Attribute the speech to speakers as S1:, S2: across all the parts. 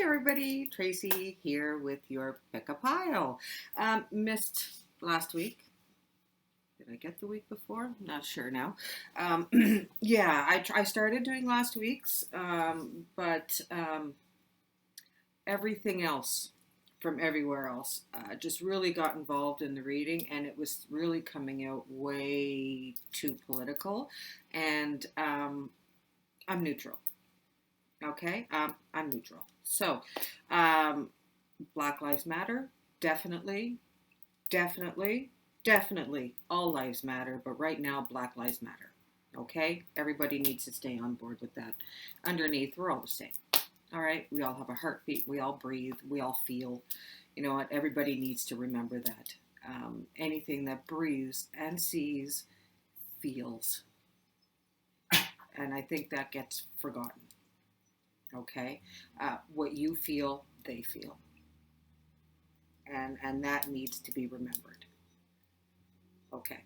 S1: Hi everybody, Tracy here with your pick a pile. Missed last week. Did I get the week before? Not sure now. Um, yeah, I started doing last week's, but everything else from everywhere else just really got involved in the reading, and it was really coming out way too political. And I'm neutral. Okay, I'm neutral. So, um, Black Lives Matter, definitely, definitely, definitely. All lives matter, but right now, Black Lives Matter. Okay, everybody needs to stay on board with that. Underneath, we're all the same. All right, we all have a heartbeat, we all breathe, we all feel. You know what? Everybody needs to remember that. Anything that breathes and sees feels, and I think that gets forgotten. Okay, what you feel, they feel, and that needs to be remembered. Okay.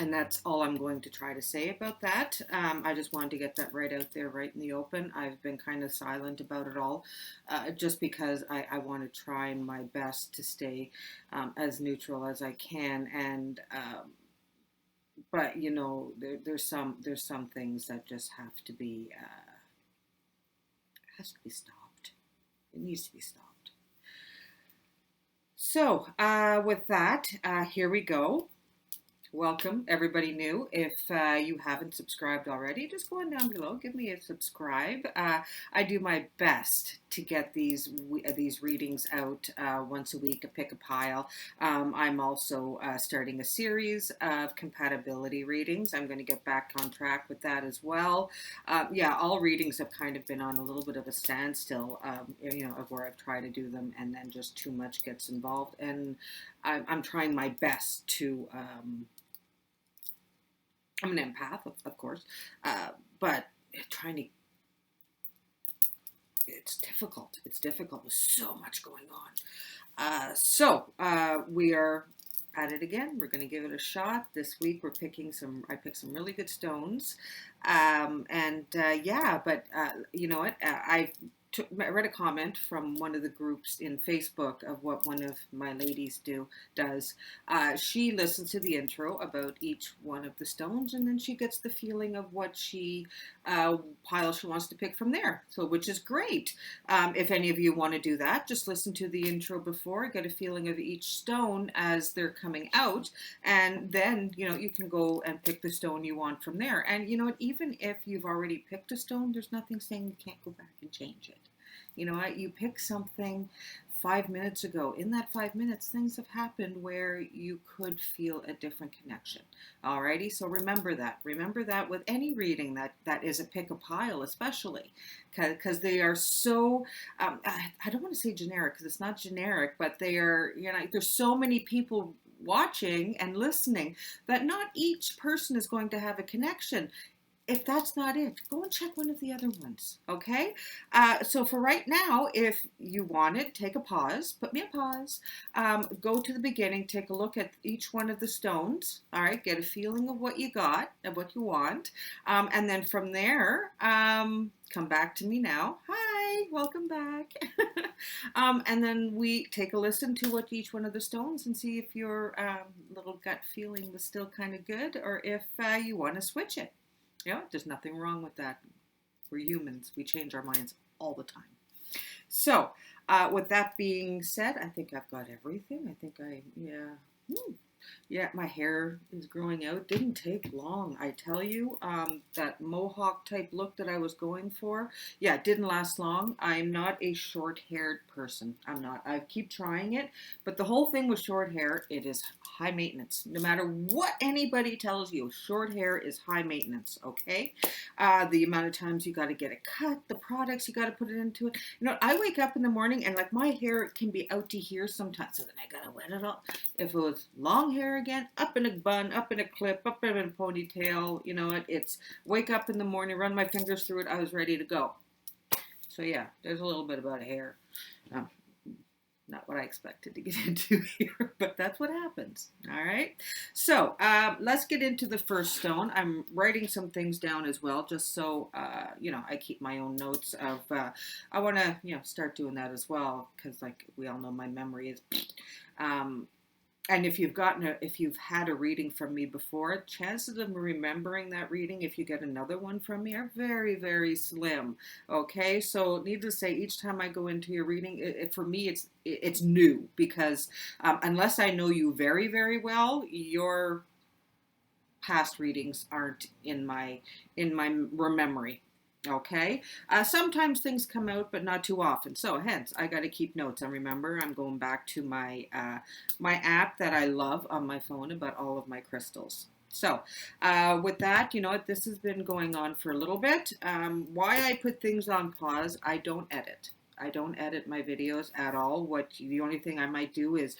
S1: And that's all I'm going to try to say about that. I just wanted to get that right out there, right in the open. I've been kind of silent about it all, just because I want to try my best to stay as neutral as I can. And but you know, there's some things that just have to be has to be stopped. It needs to be stopped. So with that, here we go. Welcome, everybody new. If you haven't subscribed already, just go on down below, give me a subscribe. I do my best to get these readings out once a week, a pick a pile. I'm also starting a series of compatibility readings. I'm going to get back on track with that as well. Yeah, all readings have kind of been on a little bit of a standstill, you know, of where I've tried to do them and then just too much gets involved. And I'm trying my best to I'm an empath, of course, but trying to, it's difficult. It's difficult. There's so much going on. We are at it again. We're going to give it a shot. This week I picked some really good stones. Yeah, but you know what? I read a comment from one of the groups in Facebook of what one of my ladies does. She listens to the intro about each one of the stones, and then she gets the feeling of what pile she wants to pick from there. So, which is great. If any of you want to do that, just listen to the intro before, get a feeling of each stone as they're coming out, and then you know you can go and pick the stone you want from there. And you know what? Even if you've already picked a stone, there's nothing saying you can't go back and change it. You know what? You pick something 5 minutes ago. In that 5 minutes, things have happened where you could feel a different connection. Alrighty, so remember that. Remember that with any reading that is a pick a pile, especially because they are so. I don't want to say generic because it's not generic, but they are. You know, there's so many people watching and listening that not each person is going to have a connection. If that's not it, go and check one of the other ones, okay? So for right now, if you want it, take a pause, put me a pause, go to the beginning, take a look at each one of the stones, all right? Get a feeling of what you got, of what you want, and then from there, come back to me now. Hi, welcome back. And then we take a listen to what each one of the stones and see if your little gut feeling was still kind of good or if you want to switch it. Yeah, there's nothing wrong with that. We're humans. We change our minds all the time. So, with that being said, I think I've got everything. Yeah. Yeah, my hair is growing out. Didn't take long, I tell you. That mohawk type look that I was going for, yeah, it didn't last long. I'm not a short-haired person. I'm not. I keep trying it, but the whole thing with short hair, it is high maintenance. No matter what anybody tells you, short hair is high maintenance, okay? The amount of times you got to get it cut, the products you got to put it into it. You know, I wake up in the morning and like my hair can be out to here sometimes, so then I got to wet it up. If it was long hair again, up in a bun, up in a clip, up in a ponytail, you know what? It's wake up in the morning, run my fingers through it, I was ready to go. So yeah, there's a little bit about hair. Um, Not what I expected to get into here, but that's what happens. All right. So let's get into the first stone. I'm writing some things down as well, just so I keep my own notes of. I want to start doing that as well because, like we all know, my memory is. Um, and if you've had a reading from me before, chances of remembering that reading if you get another one from me are very, very slim. Okay, so needless to say, each time I go into your reading, for me it's new because unless I know you very, very well, your past readings aren't in my memory. Okay. Sometimes things come out, but not too often. So hence, I got to keep notes. And remember, I'm going back to my app that I love on my phone about all of my crystals. So with that, you know what? This has been going on for a little bit. Why I put things on pause, I don't edit. I don't edit my videos at all. The only thing I might do is,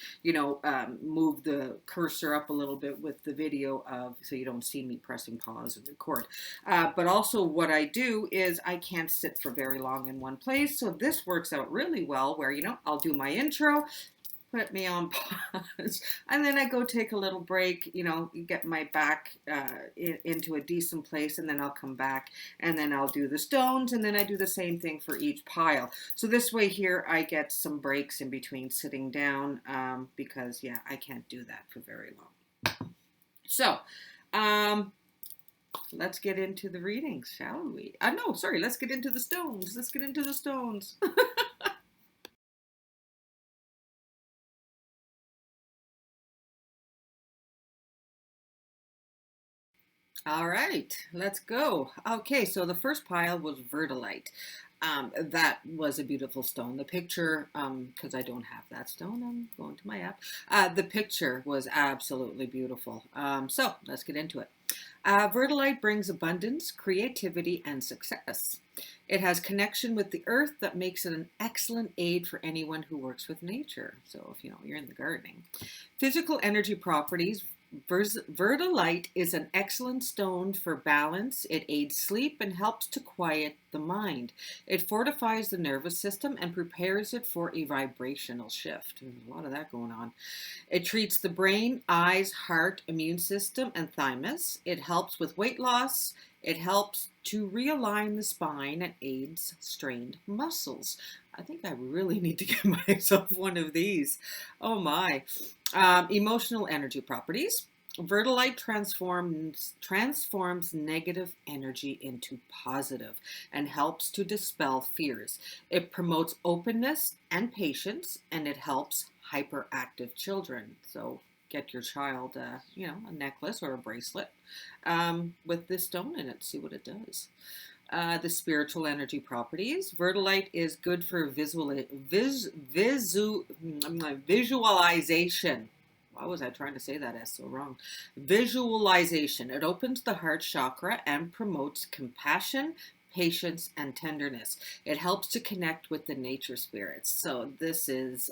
S1: move the cursor up a little bit with the video so you don't see me pressing pause and record. But also what I do is I can't sit for very long in one place. So this works out really well where, I'll do my intro, put me on pause, and then I go take a little break, get my back into a decent place, and then I'll come back, and then I'll do the stones, and then I do the same thing for each pile. So this way here, I get some breaks in between sitting down, because, yeah, I can't do that for very long. So, let's get into the readings, shall we? No, sorry, let's get into the stones. Let's get into the stones. All right, let's go. Okay, so the first pile was Verdalite. That was a beautiful stone. The picture, because I don't have that stone, I'm going to my app. The picture was absolutely beautiful. So let's get into it. Verdalite brings abundance, creativity, and success. It has connection with the earth that makes it an excellent aid for anyone who works with nature. So if you're in the gardening. Physical energy properties. Verdalite is an excellent stone for balance. It aids sleep and helps to quiet the mind. It fortifies the nervous system and prepares it for a vibrational shift. There's a lot of that going on. It treats the brain, eyes, heart, immune system, and thymus. It helps with weight loss. It helps to realign the spine and aids strained muscles. I think I really need to get myself one of these. Oh my. Emotional energy properties. Verdalite transforms negative energy into positive and helps to dispel fears. It promotes openness and patience, and it helps hyperactive children. So get your child, a necklace or a bracelet with this stone in it. See what it does. The spiritual energy properties. Verdalite is good for visualization. Why was I trying to say that as so wrong? Visualization. It opens the heart chakra and promotes compassion, patience, and tenderness. It helps to connect with the nature spirits. So this is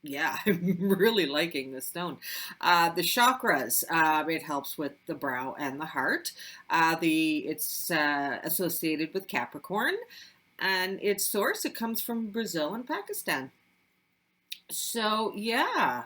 S1: yeah, I'm really liking this stone. The chakras, it helps with the brow and the heart. It's associated with Capricorn, and its source, it comes from Brazil and Pakistan. So yeah,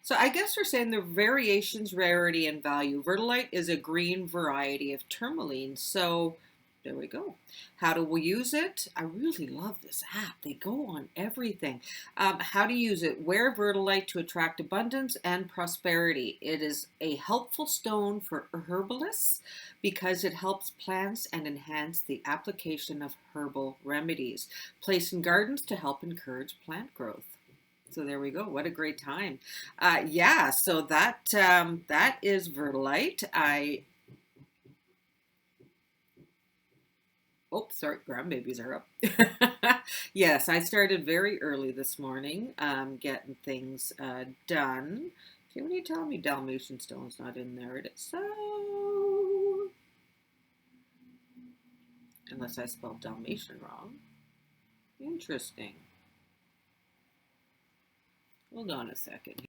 S1: so I guess we're saying the variations, rarity, and value. Verdalite is a green variety of tourmaline. So there we go. How do we use it? I really love this app. They go on everything. How to use it. Wear Verdalite to attract abundance and prosperity. It is a helpful stone for herbalists because it helps plants and enhance the application of herbal remedies. Place in gardens to help encourage plant growth. So there we go. What a great time. Yeah, so that is Verdalite. Oh, sorry, grandbabies are up. Yes, I started very early this morning, getting things done. Okay, when you tell me Dalmatian Stone's not in there, it is so... Unless I spelled Dalmatian wrong. Interesting. Hold on a second.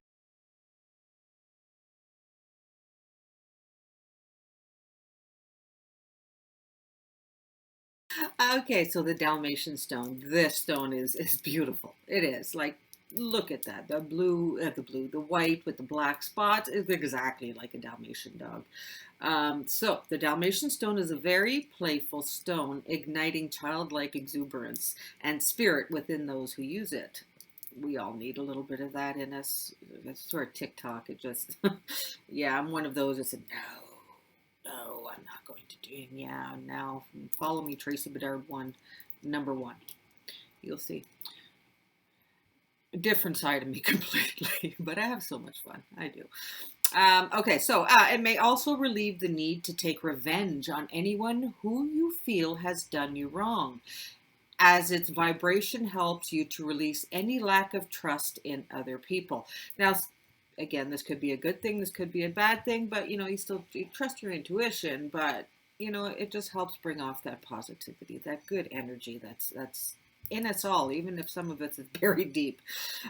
S1: Okay, so the Dalmatian stone. This stone is beautiful. It is like, look at that. The white with the black spots is exactly like a Dalmatian dog. So the Dalmatian stone is a very playful stone, igniting childlike exuberance and spirit within those who use it. We all need a little bit of that in us. That's sort of TikTok. It just, yeah, I'm one of those that said, no, I'm not going to do. Yeah, now follow me, Tracy Bedard number one. You'll see a different side of me completely, but I have so much fun. I do. Okay, so it may also relieve the need to take revenge on anyone who you feel has done you wrong, as its vibration helps you to release any lack of trust in other people. Now, again, this could be a good thing, this could be a bad thing, but you trust your intuition, but it just helps bring off that positivity, that good energy that's in us all, even if some of it is buried deep.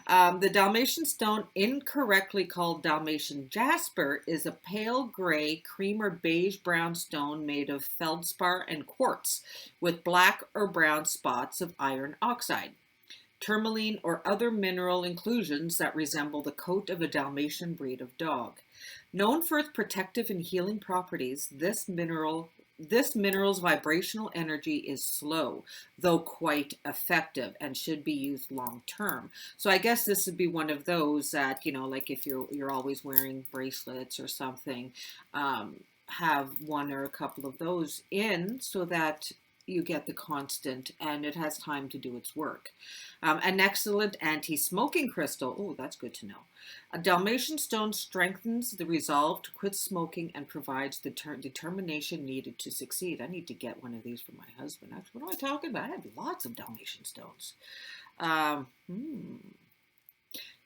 S1: The Dalmatian stone, incorrectly called Dalmatian jasper, is a pale gray, cream or beige brown stone made of feldspar and quartz with black or brown spots of iron oxide, tourmaline, or other mineral inclusions that resemble the coat of a Dalmatian breed of dog. Known for its protective and healing properties, this mineral's vibrational energy is slow, though quite effective, and should be used long term. So I guess this would be one of those that, like if you're always wearing bracelets or something, have one or a couple of those in so that you get the constant and it has time to do its work. An excellent anti-smoking crystal. Oh, that's good to know. A Dalmatian stone strengthens the resolve to quit smoking and provides the determination needed to succeed. I need to get one of these for my husband. Actually, what am I talking about? I have lots of Dalmatian stones. Um, hmm.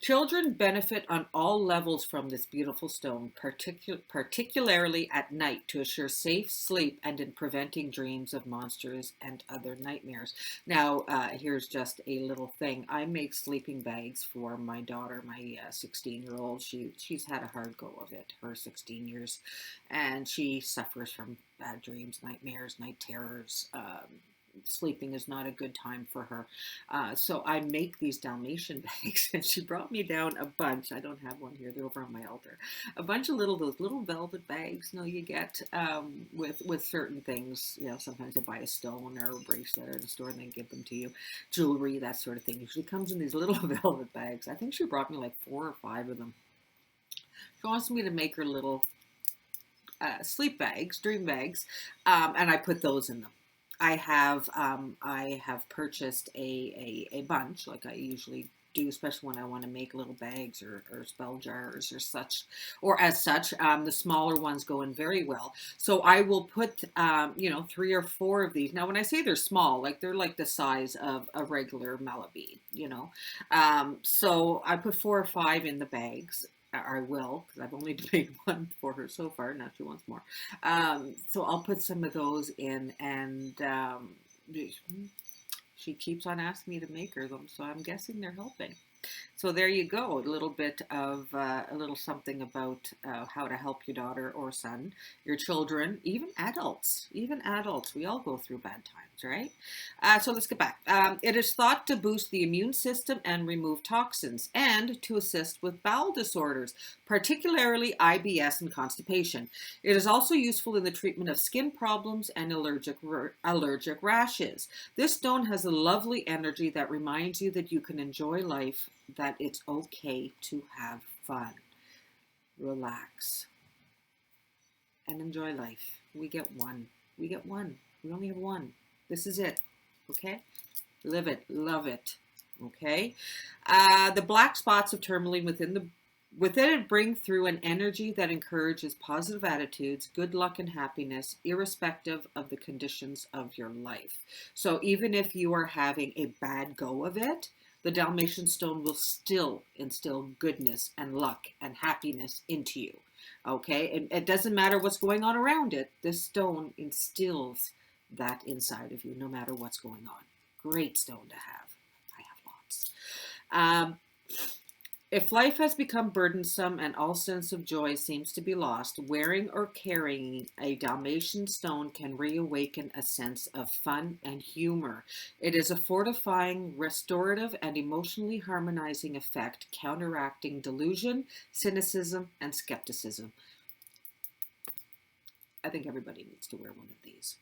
S1: Children benefit on all levels from this beautiful stone, particularly at night, to assure safe sleep and in preventing dreams of monsters and other nightmares. Now, here's just a little thing. I make sleeping bags for my daughter, my 16-year-old. She's had a hard go of it, her 16 years, and she suffers from bad dreams, nightmares, night terrors. Sleeping is not a good time for her. So I make these Dalmatian bags, and she brought me down a bunch. I don't have one here; they're over on my altar. A bunch of those little velvet bags. You get with certain things. Sometimes they buy a stone or a bracelet at a store, and they give them to you. Jewelry, that sort of thing. Usually comes in these little velvet bags. I think she brought me like 4 or 5 of them. She wants me to make her little sleep bags, dream bags, and I put those in them. I have purchased a bunch, like I usually do, especially when I want to make little bags or spell jars or such, or as such. The smaller ones go in very well. So I will put 3 or 4 of these. Now, when I say they're small, like they're like the size of a regular Malabi, so I put 4 or 5 in the bags. I will, because I've only made one for her so far. Now she wants more. So I'll put some of those in, and she keeps on asking me to make her them, so I'm guessing they're helping. So there you go, a little bit of a little something about how to help your daughter or son, your children, even adults. We all go through bad times, right? So let's get back. It is thought to boost the immune system and remove toxins, and to assist with bowel disorders, particularly IBS and constipation. It is also useful in the treatment of skin problems and allergic rashes. This stone has a lovely energy that reminds you that you can enjoy life, that it's okay to have fun, relax, and enjoy life. We get one. We only have one. This is it. Okay? Live it. Love it. Okay? The black spots of tourmaline within it bring through an energy that encourages positive attitudes, good luck, and happiness, irrespective of the conditions of your life. So even if you are having a bad go of it, the Dalmatian stone will still instill goodness and luck and happiness into you. Okay? It doesn't matter what's going on around it. This stone instills that inside of you, no matter what's going on. Great stone to have. I have lots. If life has become burdensome and all sense of joy seems to be lost, wearing or carrying a Dalmatian stone can reawaken a sense of fun and humor. It is a fortifying, restorative, and emotionally harmonizing effect, counteracting delusion, cynicism, and skepticism. I think everybody needs to wear one of these.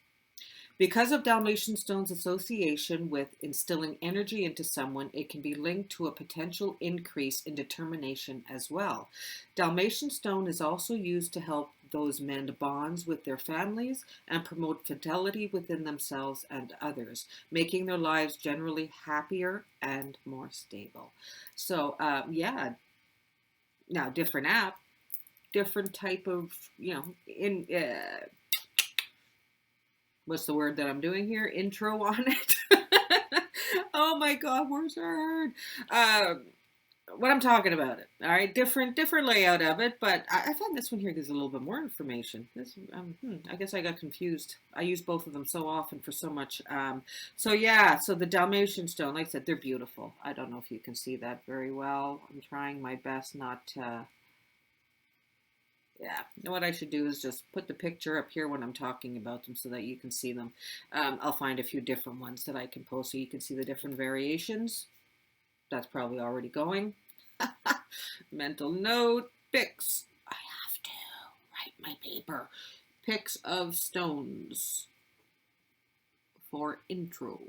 S1: Because of Dalmatian Stone's association with instilling energy into someone, it can be linked to a potential increase in determination as well. Dalmatian Stone is also used to help those mend bonds with their families and promote fidelity within themselves and others, making their lives generally happier and more stable. So, yeah, now different app, different type of, in what's the word that I'm doing here? Intro on it. Oh my God, words are hard. What I'm talking about it. All right, different layout of it, but I found this one here gives a little bit more information. This, I guess I got confused. I use both of them so often for so much. So yeah, so the Dalmatian stone, like I said, they're beautiful. I don't know if you can see that very well. I'm trying my best not to. Yeah, you know what I should do is just put the picture up here when I'm talking about them so that you can see them. I'll find a few different ones that I can post so you can see the different variations. That's probably already going. Mental note, pics. I have to write my paper. Pics of stones for intro.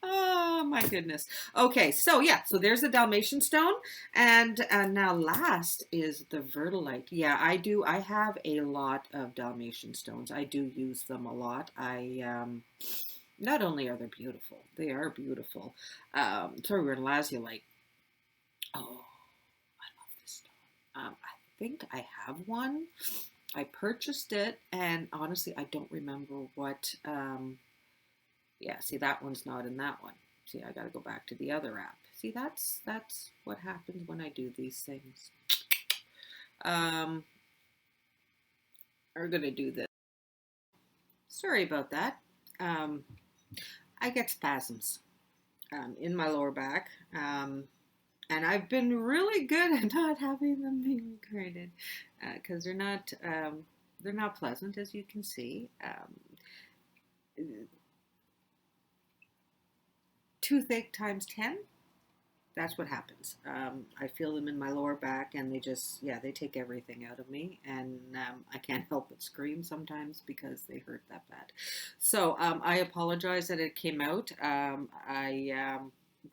S1: Oh my goodness. Okay, so yeah, so there's the Dalmatian stone, and now last is the Verdalite. Yeah, I have a lot of Dalmatian stones. I do use them a lot. Not only are they beautiful, they are beautiful. Sorry, we're in Lazalite. Oh, I love this stone. I think I have one. I purchased it, and honestly, I don't remember what. Yeah, see, that one's not in that one. See, I got to go back to the other app. See, that's what happens when I do these things. We're gonna do this. Sorry about that. I get spasms in my lower back, and I've been really good at not having them being created because they're not pleasant, as you can see. Toothache times 10. That's what happens. I feel them in my lower back, and they take everything out of me, and I can't help but scream sometimes because they hurt that bad. So I apologize that it came out. I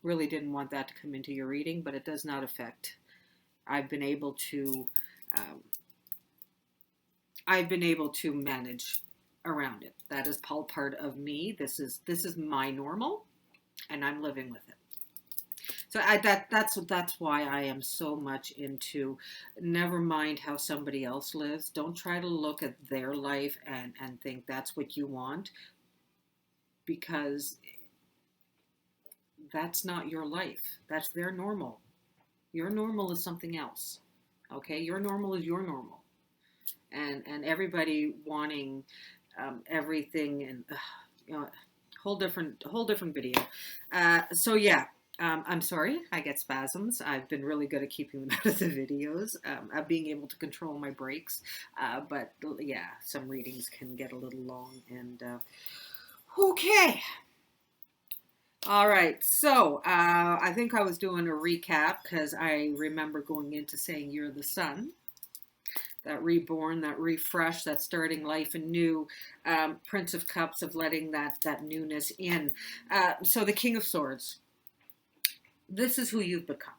S1: really didn't want that to come into your reading, but it does not affect. I've been able to, manage around it. That is all part of me. This is my normal, and I'm living with it. So that's why I am so much into never mind how somebody else lives. Don't try to look at their life and think that's what you want, because that's not your life. That's their normal. Your normal is something else. Okay, your normal is your normal, and everybody wanting everything, and whole different video. So yeah. I'm sorry, I get spasms. I've been really good at keeping them out of the videos, of being able to control my breaks. But yeah, some readings can get a little long. And okay. All right. So I think I was doing a recap because I remember going into saying you're the sun. That reborn, that refresh, that starting life anew, Prince of Cups, of letting that newness in. So the King of Swords. This is who you've become.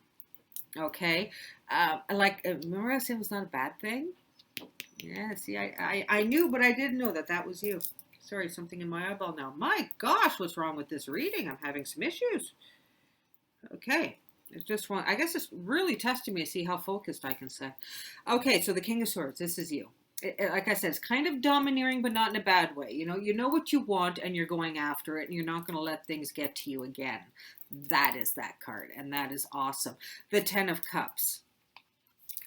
S1: Okay, remember I said it was not a bad thing. Yeah, see, I knew, but I didn't know that was you. Sorry, something in my eyeball now. My gosh, what's wrong with this reading? I'm having some issues. Okay, it's just one. I guess it's really testing me to see how focused I can say. Okay, so the King of Swords. This is you. Like I said, it's kind of domineering, but not in a bad way. You know what you want, and you're going after it, and you're not going to let things get to you again. That is that card, and that is awesome. The Ten of Cups.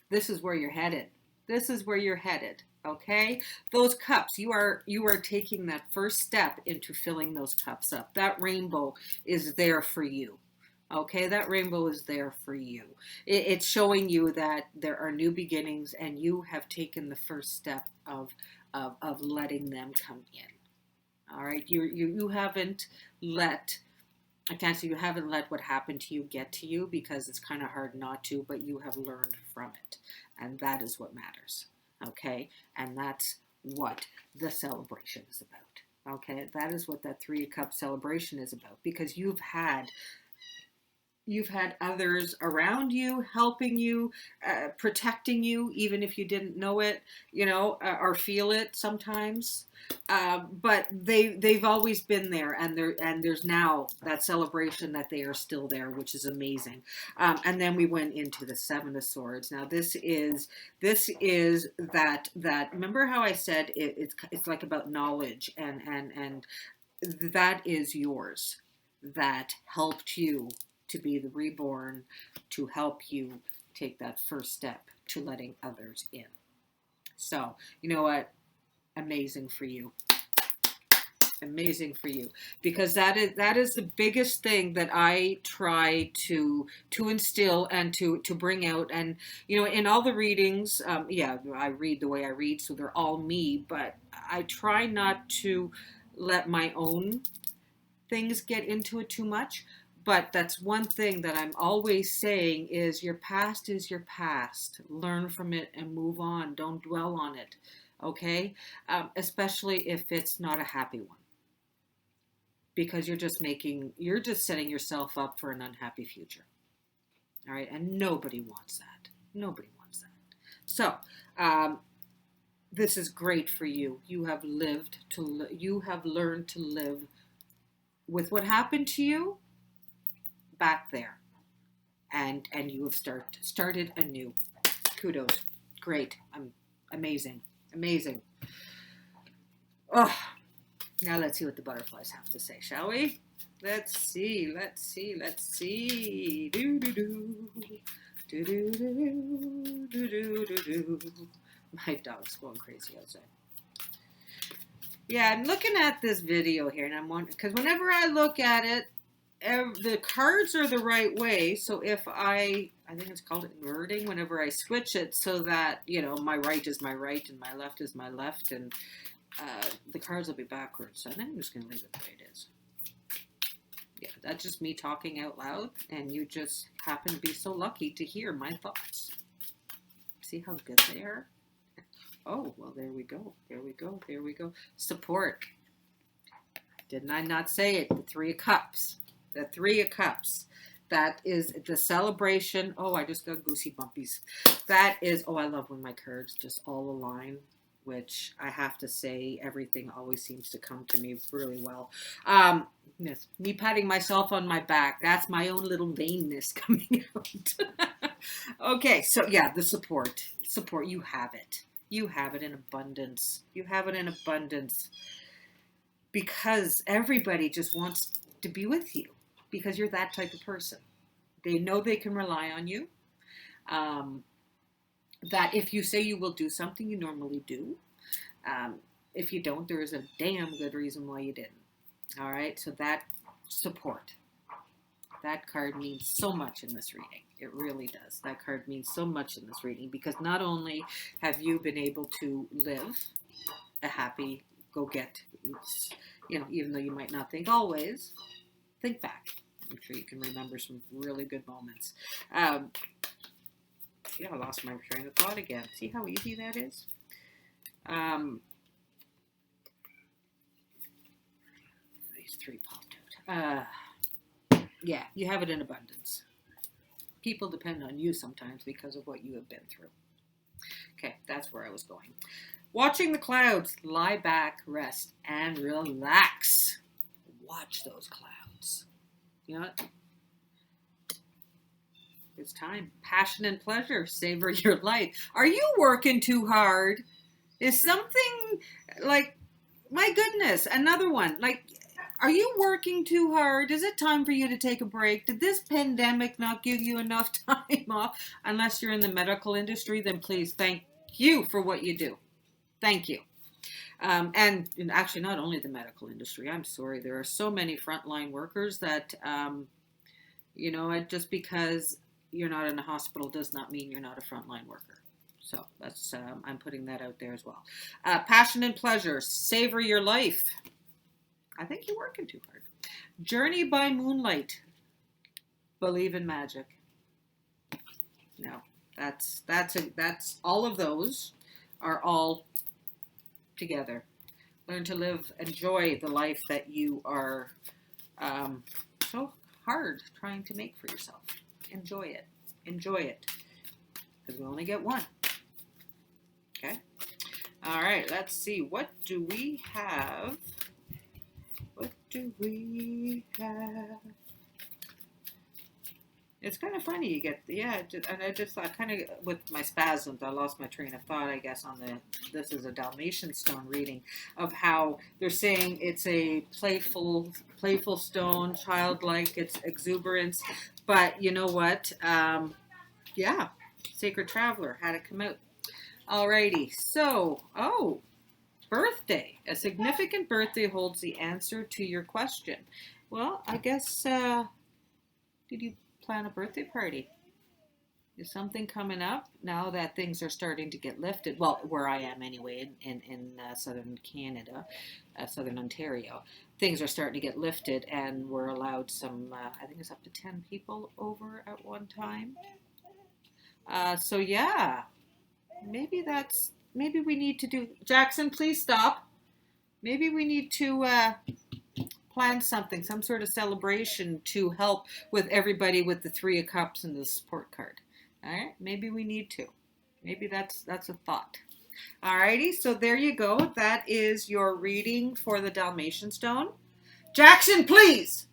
S1: This is where you're headed. This is where you're headed. Okay, those cups. You are taking that first step into filling those cups up. That rainbow is there for you. Okay, that rainbow is there for you. It's showing you that there are new beginnings, and you have taken the first step of letting them come in. All right, you haven't let, I can't say you haven't let what happened to you get to you, because it's kind of hard not to, but you have learned from it. And that is what matters. Okay? And that's what the celebration is about. Okay? That is what that Three of Cups celebration is about, because you've had others around you helping you, protecting you, even if you didn't know it, or feel it sometimes. But they've always been there, and there's now that celebration that they are still there, which is amazing. And then we went into the Seven of Swords. Now this is that. Remember how I said it's like about knowledge, and that is yours. That helped you to be the reborn, to help you take that first step to letting others in. So, you know what? Amazing for you. Amazing for you, because that is the biggest thing that I try to instill and to bring out. And in all the readings, yeah, I read the way I read, so they're all me, but I try not to let my own things get into it too much. But that's one thing that I'm always saying is your past is your past. Learn from it and move on. Don't dwell on it. Okay? Especially if it's not a happy one. Because you're just setting yourself up for an unhappy future. All right? And nobody wants that. Nobody wants that. So, this is great for you. You have you have learned to live with what happened to you back there, and you have started anew. Kudos. Great. Amazing. Oh, now let's see what the butterflies have to say, shall we? Let's see. Do do do do do do do do do. My dog's going crazy outside. Yeah, I'm looking at this video here, and I'm wondering, because whenever I look at it, the cards are the right way. So if I think it's called inverting, whenever I switch it so that, my right is my right and my left is my left, and the cards will be backwards. So I think I'm just going to leave it the way it is. Yeah, that's just me talking out loud, and you just happen to be so lucky to hear my thoughts. See how good they are? Oh, well, there we go. Support. Didn't I not say it? The Three of Cups. The Three of Cups. That is the celebration. Oh, I just got goosey bumpies. That is, I love when my cards just all align, which I have to say, everything always seems to come to me really well. Yes, me patting myself on my back. That's my own little vainness coming out. Okay, so yeah, the support. You have it. You have it in abundance. Because everybody just wants to be with you, because you're that type of person. They know they can rely on you. That if you say you will do something, you normally do. If you don't, there is a damn good reason why you didn't. All right, so that support. That card means so much in this reading. It really does. That card means so much in this reading, because not only have you been able to live a happy go-get, even though you might not think always, think back. I'm sure you can remember some really good moments. See, I lost my train of thought again. See how easy that is? These three popped out. Yeah, you have it in abundance. People depend on you sometimes because of what you have been through. Okay, that's where I was going. Watching the clouds. Lie back, rest, and relax. Watch those clouds. You know what? It's time. Passion and pleasure. Savor your life. Are you working too hard? Is something like, my goodness, another one. Like, are you working too hard? Is it time for you to take a break? Did this pandemic not give you enough time off? Unless you're in the medical industry, then please, thank you for what you do. Thank you. And actually, not only the medical industry. I'm sorry. There are so many frontline workers that, You know, just because you're not in a hospital does not mean you're not a frontline worker. So that's I'm putting that out there as well. Passion and pleasure, savor your life. I think you're working too hard. Journey by moonlight, believe in magic. No, that's all of those are all together. Learn to live, enjoy the life that you are so hard trying to make for yourself. Enjoy it. Enjoy it. Because we only get one. Okay? All right, let's see. What do we have? What do we have? It's kind of funny. You get, yeah, and I just thought, kind of with my spasms, I lost my train of thought, I guess, on this is a Dalmatian Stone reading of how they're saying it's a playful stone, childlike, it's exuberance. But you know what? Yeah, Sacred Traveler had it come out. Alrighty, so, birthday. A significant birthday holds the answer to your question. Well, I guess, did you plan a birthday party? Is something coming up now that things are starting to get lifted? Well, where I am anyway, in southern Canada, southern Ontario, things are starting to get lifted, and we're allowed some, I think it's up to 10 people over at one time. So yeah, maybe we need to do, Jackson, please stop. Maybe we need to plan something, some sort of celebration to help with everybody with the 3 of Cups and the support card. All right, maybe we need to. Maybe that's a thought. All righty, so there you go. That is your reading for the Dalmatian Stone. Jackson, please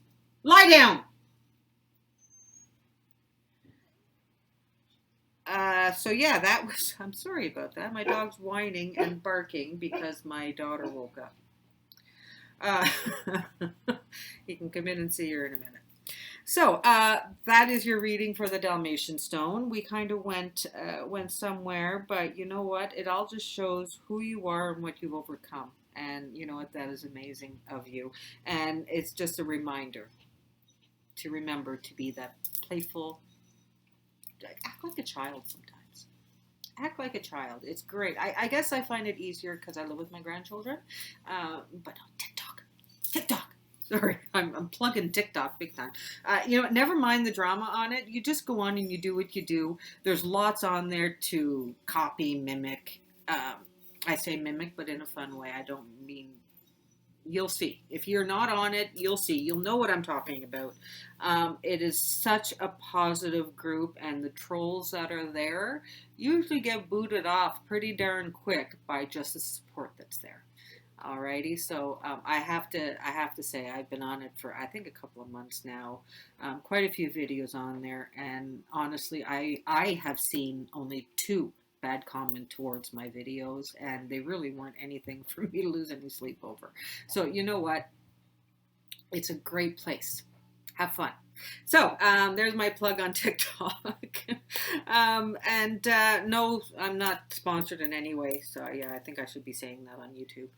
S1: lie down. So yeah, that was, I'm sorry about that. My dog's whining and barking because my daughter woke up. You can come in and see her in a minute. So that is your reading for the Dalmatian Stone. We kind of went somewhere, but you know what? It all just shows who you are and what you've overcome. And you know what? That is amazing of you. And it's just a reminder to remember to be that playful, act like a child sometimes. Act like a child. It's great. I guess I find it easier because I live with my grandchildren. But on TikTok. Sorry, I'm plugging TikTok big time. You know, never mind the drama on it. You just go on and you do what you do. There's lots on there to copy, mimic. I say mimic, but in a fun way. I don't mean, you'll see. If you're not on it, you'll see. You'll know what I'm talking about. It is such a positive group, and the trolls that are there usually get booted off pretty darn quick by just the support that's there. Alrighty, so I have to say I've been on it for I think a couple of months now, quite a few videos on there, and honestly, I have seen only 2 bad comment towards my videos, and they really weren't anything for me to lose any sleep over. So you know what? It's a great place. Have fun. So there's my plug on TikTok. No, I'm not sponsored in any way. So yeah, I think I should be saying that on YouTube.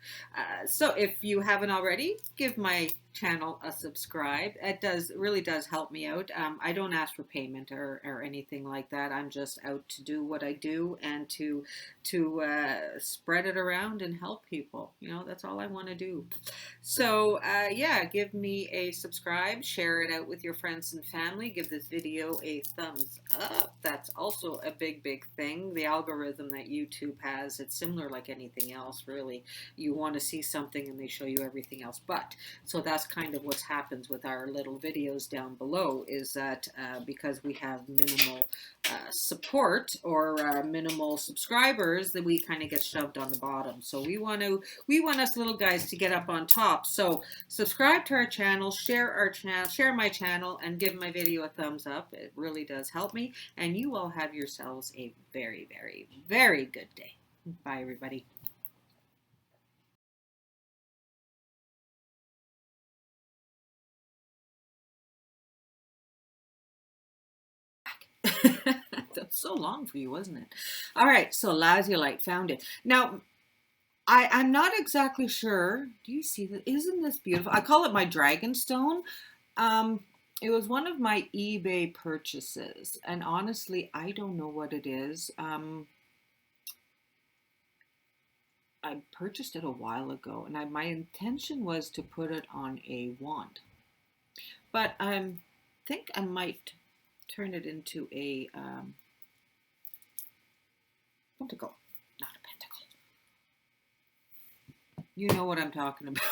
S1: So if you haven't already, give my channel a subscribe. It really does help me out. I don't ask for payment or anything like that. I'm just out to do what I do and to spread it around and help people. You know, that's all I want to do. So yeah, give me a subscribe, share it out with your friends and family, give this video a thumbs up. That's also a big thing. The algorithm that YouTube has, it's similar like anything else, really. You want to see something and they show you everything else. But so that's kind of what happens with our little videos down below, is that because we have minimal support or minimal subscribers, that we kind of get shoved on the bottom. So we want us little guys to get up on top. So subscribe to our channel, share my channel, and give my video a thumbs up. It really does help me, and you all have yourselves a very good day. Bye, everybody. That's so long for you, wasn't it? All right, so Lazalite found it. Now, I'm not exactly sure. Do you see that? Isn't this beautiful? I call it my dragon stone. It was one of my eBay purchases, and honestly, I don't know what it is. I purchased it a while ago, and my intention was to put it on a wand, but I think I might turn it into a pentacle, not a pentacle. You know what I'm talking about.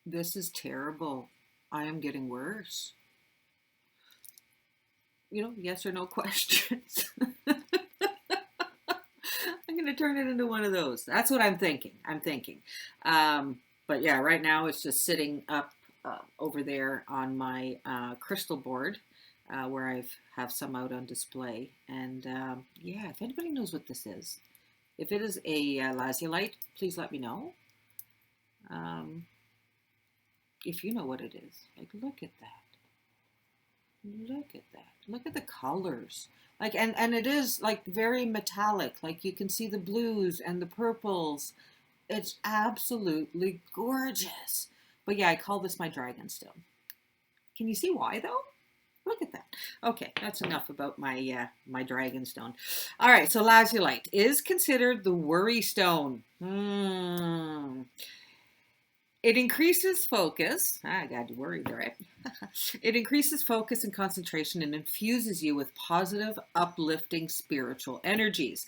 S1: This is terrible. I am getting worse. You know, yes or no questions. I'm going to turn it into one of those. That's what I'm thinking. But yeah, right now it's just sitting up over there on my crystal board where I have some out on display. And yeah, if anybody knows what this is, if it is a Lazalite, please let me know. If you know what it is, like, look at that. Look at that. Look at the colors. Like, and it is like very metallic. Like you can see the blues and the purples. It's absolutely gorgeous. But yeah, I call this my dragon stone. Can you see why though? Look at that. Okay, that's enough about my my dragon stone. All right, so Lazulite is considered the worry stone. It increases focus. I got to worry, right? It increases focus and concentration and infuses you with positive, uplifting spiritual energies.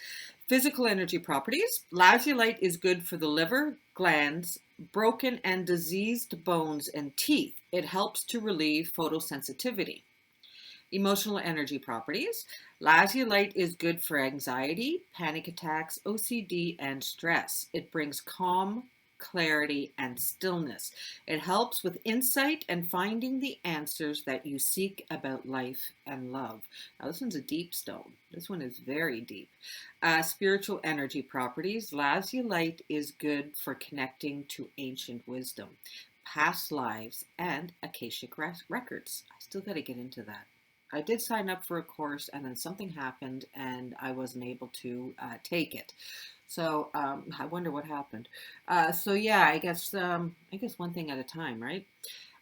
S1: Physical energy properties. Lazulite is good for the liver, glands, broken and diseased bones, and teeth. It helps to relieve photosensitivity. Emotional energy properties. Lazulite is good for anxiety, panic attacks, OCD, and stress. It brings calm, clarity, and stillness. It helps with insight and finding the answers that you seek about life and love. Now, this one's a deep stone. This one is very deep. Spiritual energy properties. Lazulite is good for connecting to ancient wisdom, past lives, and Akashic records. I still got to get into that. I did sign up for a course and then something happened and I wasn't able to take it. So I wonder what happened. So yeah, I guess one thing at a time, right?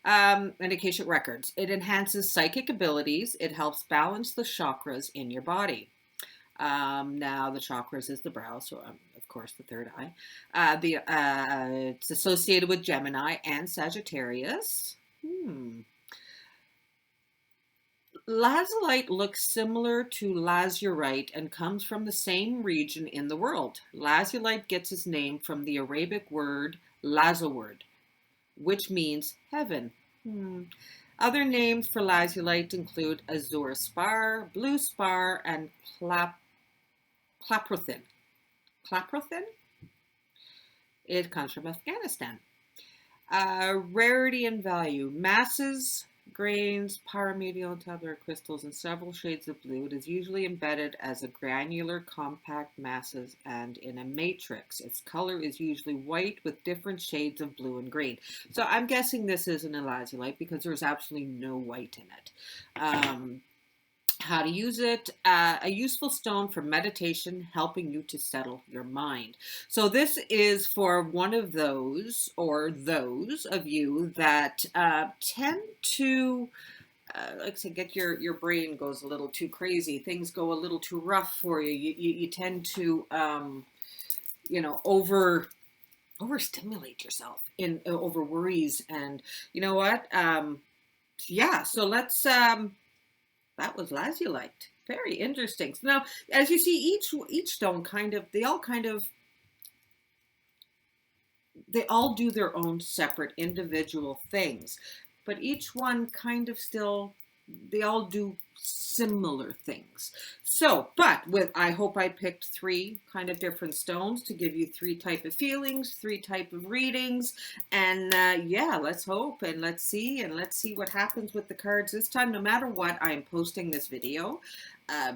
S1: And Akashic records. It enhances psychic abilities. It helps balance the chakras in your body. Now the chakras is the brow, so of course the third eye. It's associated with Gemini and Sagittarius. Lazulite looks similar to lazurite and comes from the same region in the world. Lazulite gets its name from the Arabic word lazaward, which means heaven. Other names for lazulite include azure spar, blue spar, and claprophyll. Claprophyll? It comes from Afghanistan. Rarity and value. Masses, grains, pyramidal and tabular crystals, and several shades of blue. It is usually embedded as a granular, compact masses and in a matrix. Its color is usually white with different shades of blue and green. So I'm guessing this is an lazulite because there's absolutely no white in it. How to use it, a useful stone for meditation, helping you to settle your mind. So this is for one of those or those of you that tend to, like I said, get your brain goes a little too crazy. Things go a little too rough for you. You tend to, you know, overstimulate yourself in over worries. And you know what? Yeah, so let's... that was lazulite. Very interesting. So now, as you see, each stone they all do their own separate individual things, but each one kind of still, they all do similar things. So, but I hope I picked 3 kind of different stones to give you 3 type of feelings, 3 type of readings, and yeah, let's hope and let's see what happens with the cards this time. No matter what, I am posting this video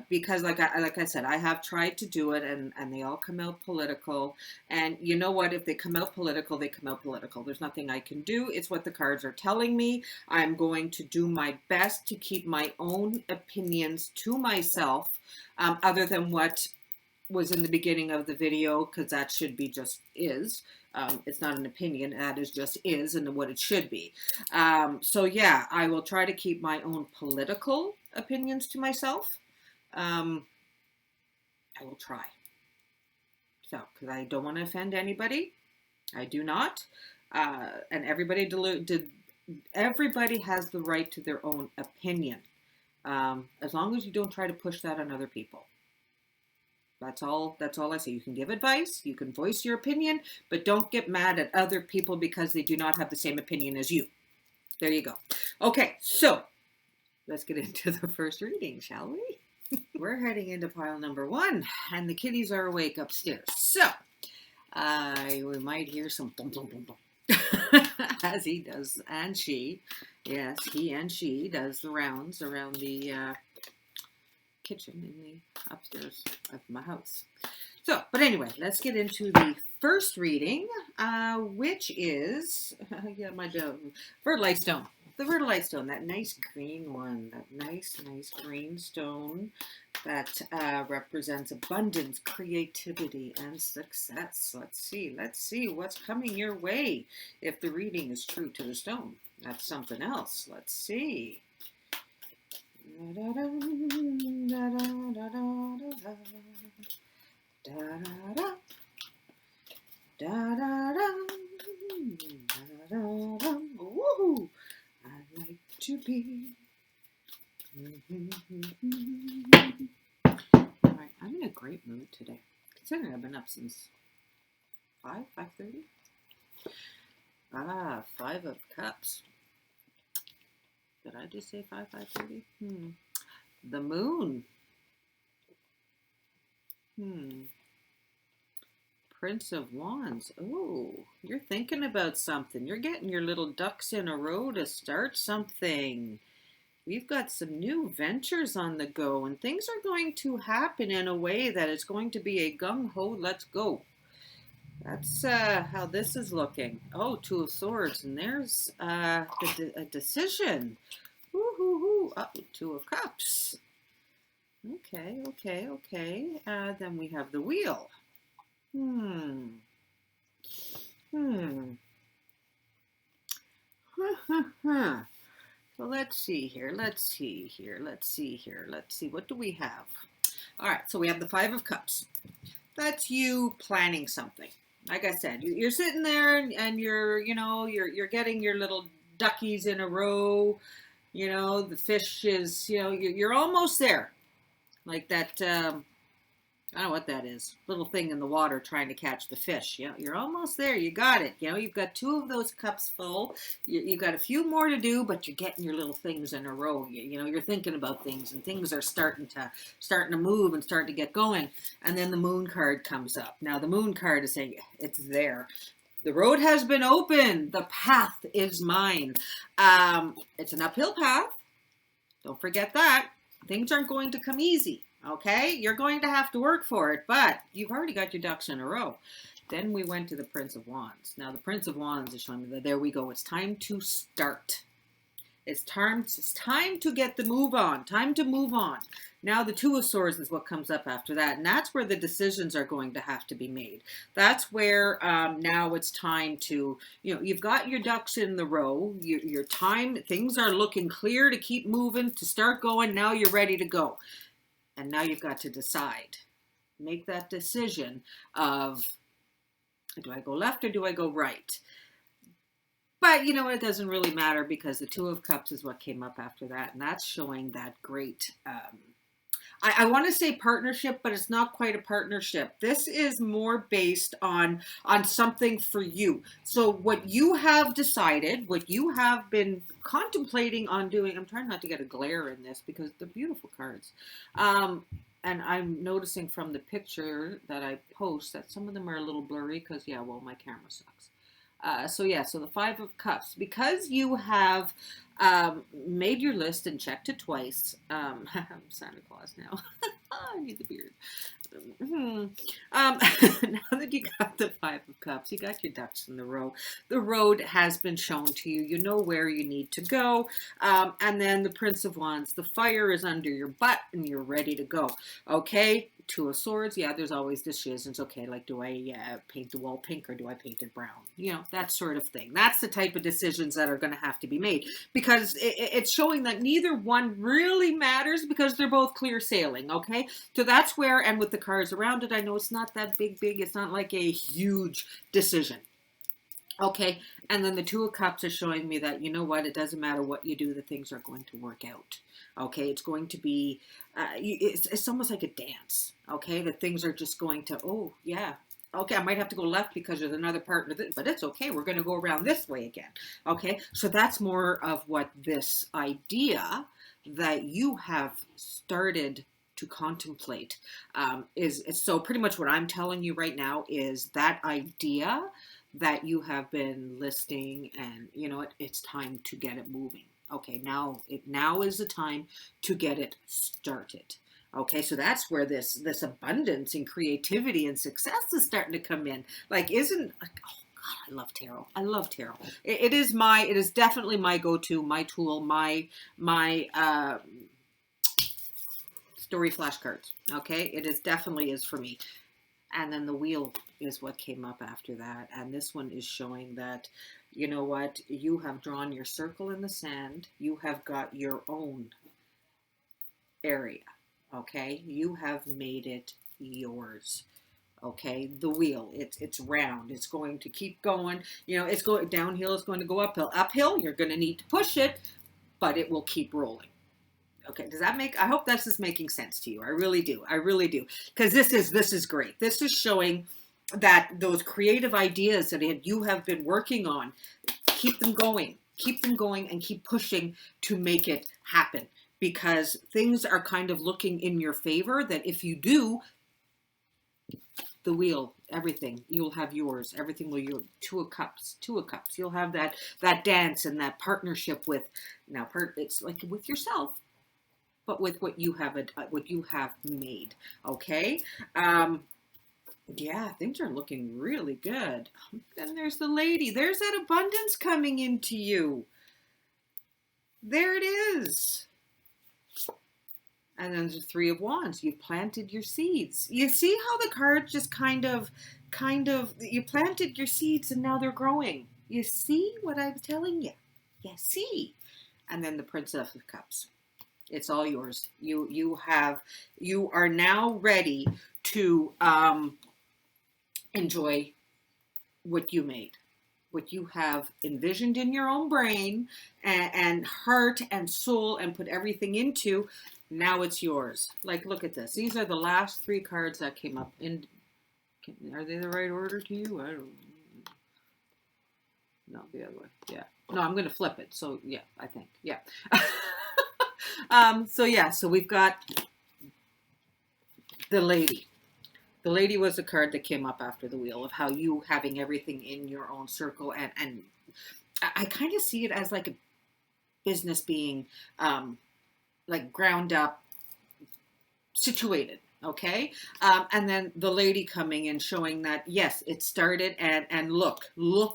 S1: because like I said, I have tried to do it and they all come out political. And you know what? If they come out political, they come out political. There's nothing I can do. It's what the cards are telling me. I'm going to do my best to keep my own opinions to myself, other than what was in the beginning of the video, because that should be just is. It's not an opinion. That is just is and what it should be. So yeah, I will try to keep my own political opinions to myself. I will try. So, because I don't want to offend anybody. I do not. And everybody has the right to their own opinion. As long as you don't try to push that on other people. That's all I say. You can give advice, you can voice your opinion, but don't get mad at other people because they do not have the same opinion as you. There you go. Okay, so let's get into the first reading, shall we? We're heading into pile number 1, and the kitties are awake upstairs. So, we might hear some boom, boom, boom, boom. As he does, and she, yes, he and she does the rounds around the kitchen in the upstairs of my house. So, but anyway, let's get into the first reading, which is, my Verdalite Stone. The Verdalite Stone, that nice green one, that nice green stone that represents abundance, creativity, and success. Let's see what's coming your way if the reading is true to the stone. That's something else. Let's see. Woohoo! I like to be. Alright, I'm in a great mood today. Considering I've been up since 5:30. 5 of Cups. Did I just say 5:30? The moon. Prince of Wands. Oh, you're thinking about something. You're getting your little ducks in a row to start something. We've got some new ventures on the go, and things are going to happen in a way that it's going to be a gung-ho, let's go. That's how this is looking. Oh, 2 of Swords, and there's a decision. Woo-hoo-hoo. 2 of Cups. Okay. Then we have the Wheel. So let's see here. What do we have? All right, so we have the 5 of Cups. That's you planning something. Like I said, you're sitting there and you're getting your little duckies in a row. You know, the fish is, you're almost there. Like that, I don't know what that is. Little thing in the water trying to catch the fish. You're almost there. You got it. You've got 2 of those cups full. You've got a few more to do, but you're getting your little things in a row. You're thinking about things, and things are starting to move and starting to get going. And then the Moon card comes up. Now the Moon card is saying it's there. The road has been opened. The path is mine. It's an uphill path. Don't forget that. Things aren't going to come easy. Okay, you're going to have to work for it, but you've already got your ducks in a row. Then we went to the Prince of Wands. Now the Prince of Wands is showing me that there we go. It's time to start. It's time to get the move on. Time to move on. Now the 2 of Swords is what comes up after that, and that's where the decisions are going to have to be made. That's where now it's time to, you've got your ducks in the row. Your time, things are looking clear to keep moving, to start going. Now you're ready to go. And now you've got to decide. Make that decision of, do I go left or do I go right? But it doesn't really matter because the 2 of Cups is what came up after that. And that's showing that great, I want to say partnership, but it's not quite a partnership. This is more based on something for you. So what you have decided, what you have been contemplating on doing, I'm trying not to get a glare in this because they're beautiful cards. And I'm noticing from the picture that I post that some of them are a little blurry because, my camera sucks. So the 5 of Cups, because you have made your list and checked it twice. I'm Santa Claus now. I need the beard. Now that you got the Five of Cups, you got your ducks in the row. The road has been shown to you. You know where you need to go. And then the Prince of Wands. The fire is under your butt and you're ready to go. Okay. Two of Swords. Yeah, there's always decisions. Okay, like do I paint the wall pink or do I paint it brown? You know, that sort of thing. That's the type of decisions that are going to have to be made because it's showing that neither one really matters because they're both clear sailing. Okay. So that's where, and with the cards around it, I know it's not that big. It's not like a huge decision. Okay, and then the Two of Cups is showing me that, you know what, it doesn't matter what you do, the things are going to work out. Okay, it's going to be, it's almost like a dance. Okay, the things are just going to, oh, yeah. Okay, I might have to go left because there's another partner, but it's okay. We're going to go around this way again. Okay, so that's more of what this idea that you have started to contemplate is. So pretty much what I'm telling you right now is that idea that you have been listing, and you know it's time to get it moving. Okay, now is the time to get it started. Okay, so that's where this abundance and creativity and success is starting to come in. Like, isn't like, oh God, I love tarot. I love tarot. It is definitely my go-to, my tool, my story flashcards. Okay, it is definitely is for me. And then the wheel is what came up after that. And this one is showing that, you know what, you have drawn your circle in the sand. You have got your own area. Okay, you have made it yours. Okay, the wheel, it's round. It's going to keep going. You know, it's going downhill. It's going to go uphill. Uphill, you're going to need to push it, but it will keep rolling. Okay, does that make, I hope this is making sense to you. I really do. I really do. Because this is great. This is showing that those creative ideas that you have been working on, keep them going. Keep them going and keep pushing to make it happen. Because things are kind of looking in your favor that if you do, the wheel, everything, you'll have yours. Everything will you. Two of Cups. You'll have that dance and that partnership with, now it's like with yourself, but with what you have made. Okay. Yeah, things are looking really good. Then there's the lady. There's that abundance coming into you. There it is. And then there's the Three of Wands. You've planted your seeds. You see how the cards just kind of, you planted your seeds and now they're growing. You see what I'm telling you? You see. And then the Princess of Cups. It's all yours. You are now ready to enjoy what you made, what you have envisioned in your own brain and heart and soul and put everything into. Now it's yours. Like, look at this. These are the last three cards that came up. Are they the right order to you? I don't. No, the other way. Yeah. No, I'm going to flip it. So yeah, I think. Yeah. So we've got the lady. The lady was the card that came up after the wheel of how you having everything in your own circle. And I kind of see it as like a business being like ground up, situated. Okay. And then the lady coming in showing that, yes, it started and look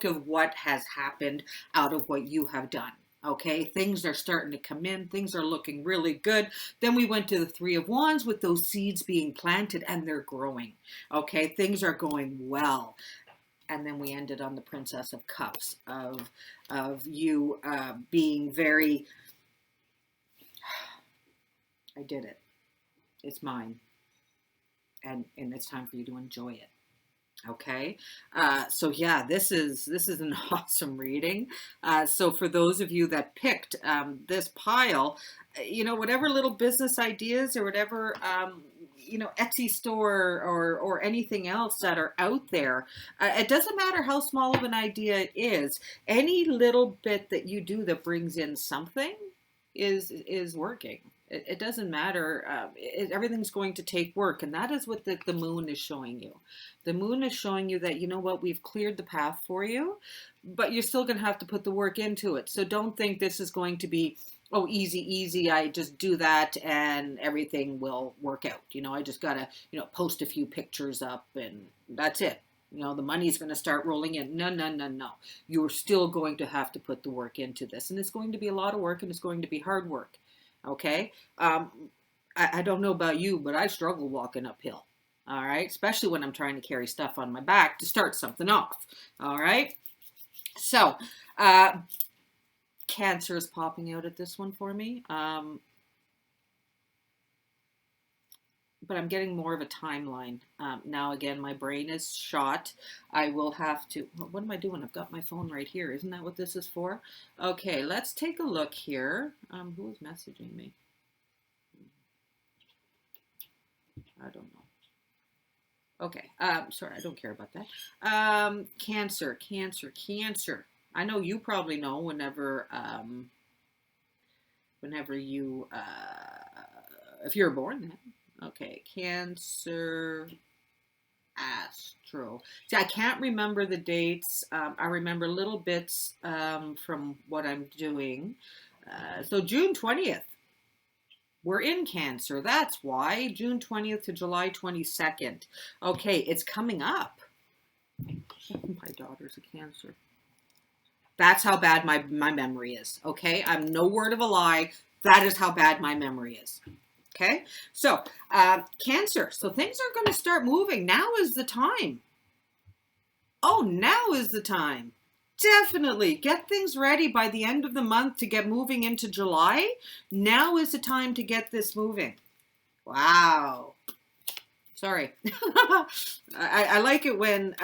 S1: of what has happened out of what you have done. Okay, things are starting to come in. Things are looking really good. Then we went to the Three of Wands with those seeds being planted and they're growing. Okay, things are going well. And then we ended on the Princess of Cups of you being very, I did it. It's mine. And it's time for you to enjoy it. Okay, so yeah, this is an awesome reading. So for those of you that picked this pile, you know, whatever little business ideas or whatever, you know, Etsy store or anything else that are out there, it doesn't matter how small of an idea it is. Any little bit that you do that brings in something is working. It doesn't matter. Everything's going to take work. And that is what the moon is showing you. The moon is showing you that, you know what, we've cleared the path for you, but you're still going to have to put the work into it. So don't think this is going to be, oh, easy, easy. I just do that and everything will work out. You know, I just got to, you know, post a few pictures up and that's it. You know, the money's going to start rolling in. No, no, no, no. You're still going to have to put the work into this. And it's going to be a lot of work and it's going to be hard work. Okay. I don't know about you, but I struggle walking uphill. All right. Especially when I'm trying to carry stuff on my back to start something off. All right. So, Cancer is popping out at this one for me. But I'm getting more of a timeline. Now, again, my brain is shot. I will have to, what am I doing? I've got my phone right here. Isn't that what this is for? Okay, let's take a look here. Who is messaging me? I don't know. Okay, sorry, I don't care about that. Cancer. I know you probably know whenever you, if you're born then. Okay, Cancer, Astro. See, I can't remember the dates. I remember little bits from what I'm doing. So June 20th, we're in Cancer. That's why. June 20th to July 22nd. Okay, it's coming up. My daughter's a Cancer. That's how bad my memory is. Okay, I'm no word of a lie. That is how bad my memory is. Okay, so Cancer. So things are going to start moving. Now is the time. Oh, now is the time. Definitely get things ready by the end of the month to get moving into July. Now is the time to get this moving. Wow. Sorry. I like it when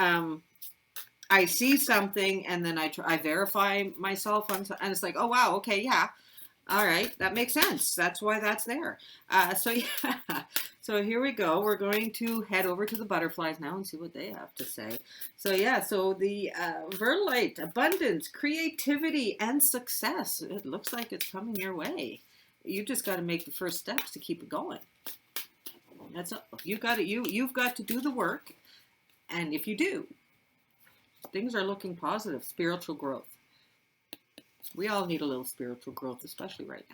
S1: I see something and then I verify myself and it's like, oh, wow. Okay. Yeah. All right, that makes sense. That's why that's there. So yeah, so here we go. We're going to head over to the butterflies now and see what they have to say. So yeah, so the Verdalite, abundance, creativity, and success. It looks like it's coming your way. You just got to make the first steps to keep it going. That's all. You got it. You've got to do the work, and if you do, things are looking positive. Spiritual growth. We all need a little spiritual growth, especially right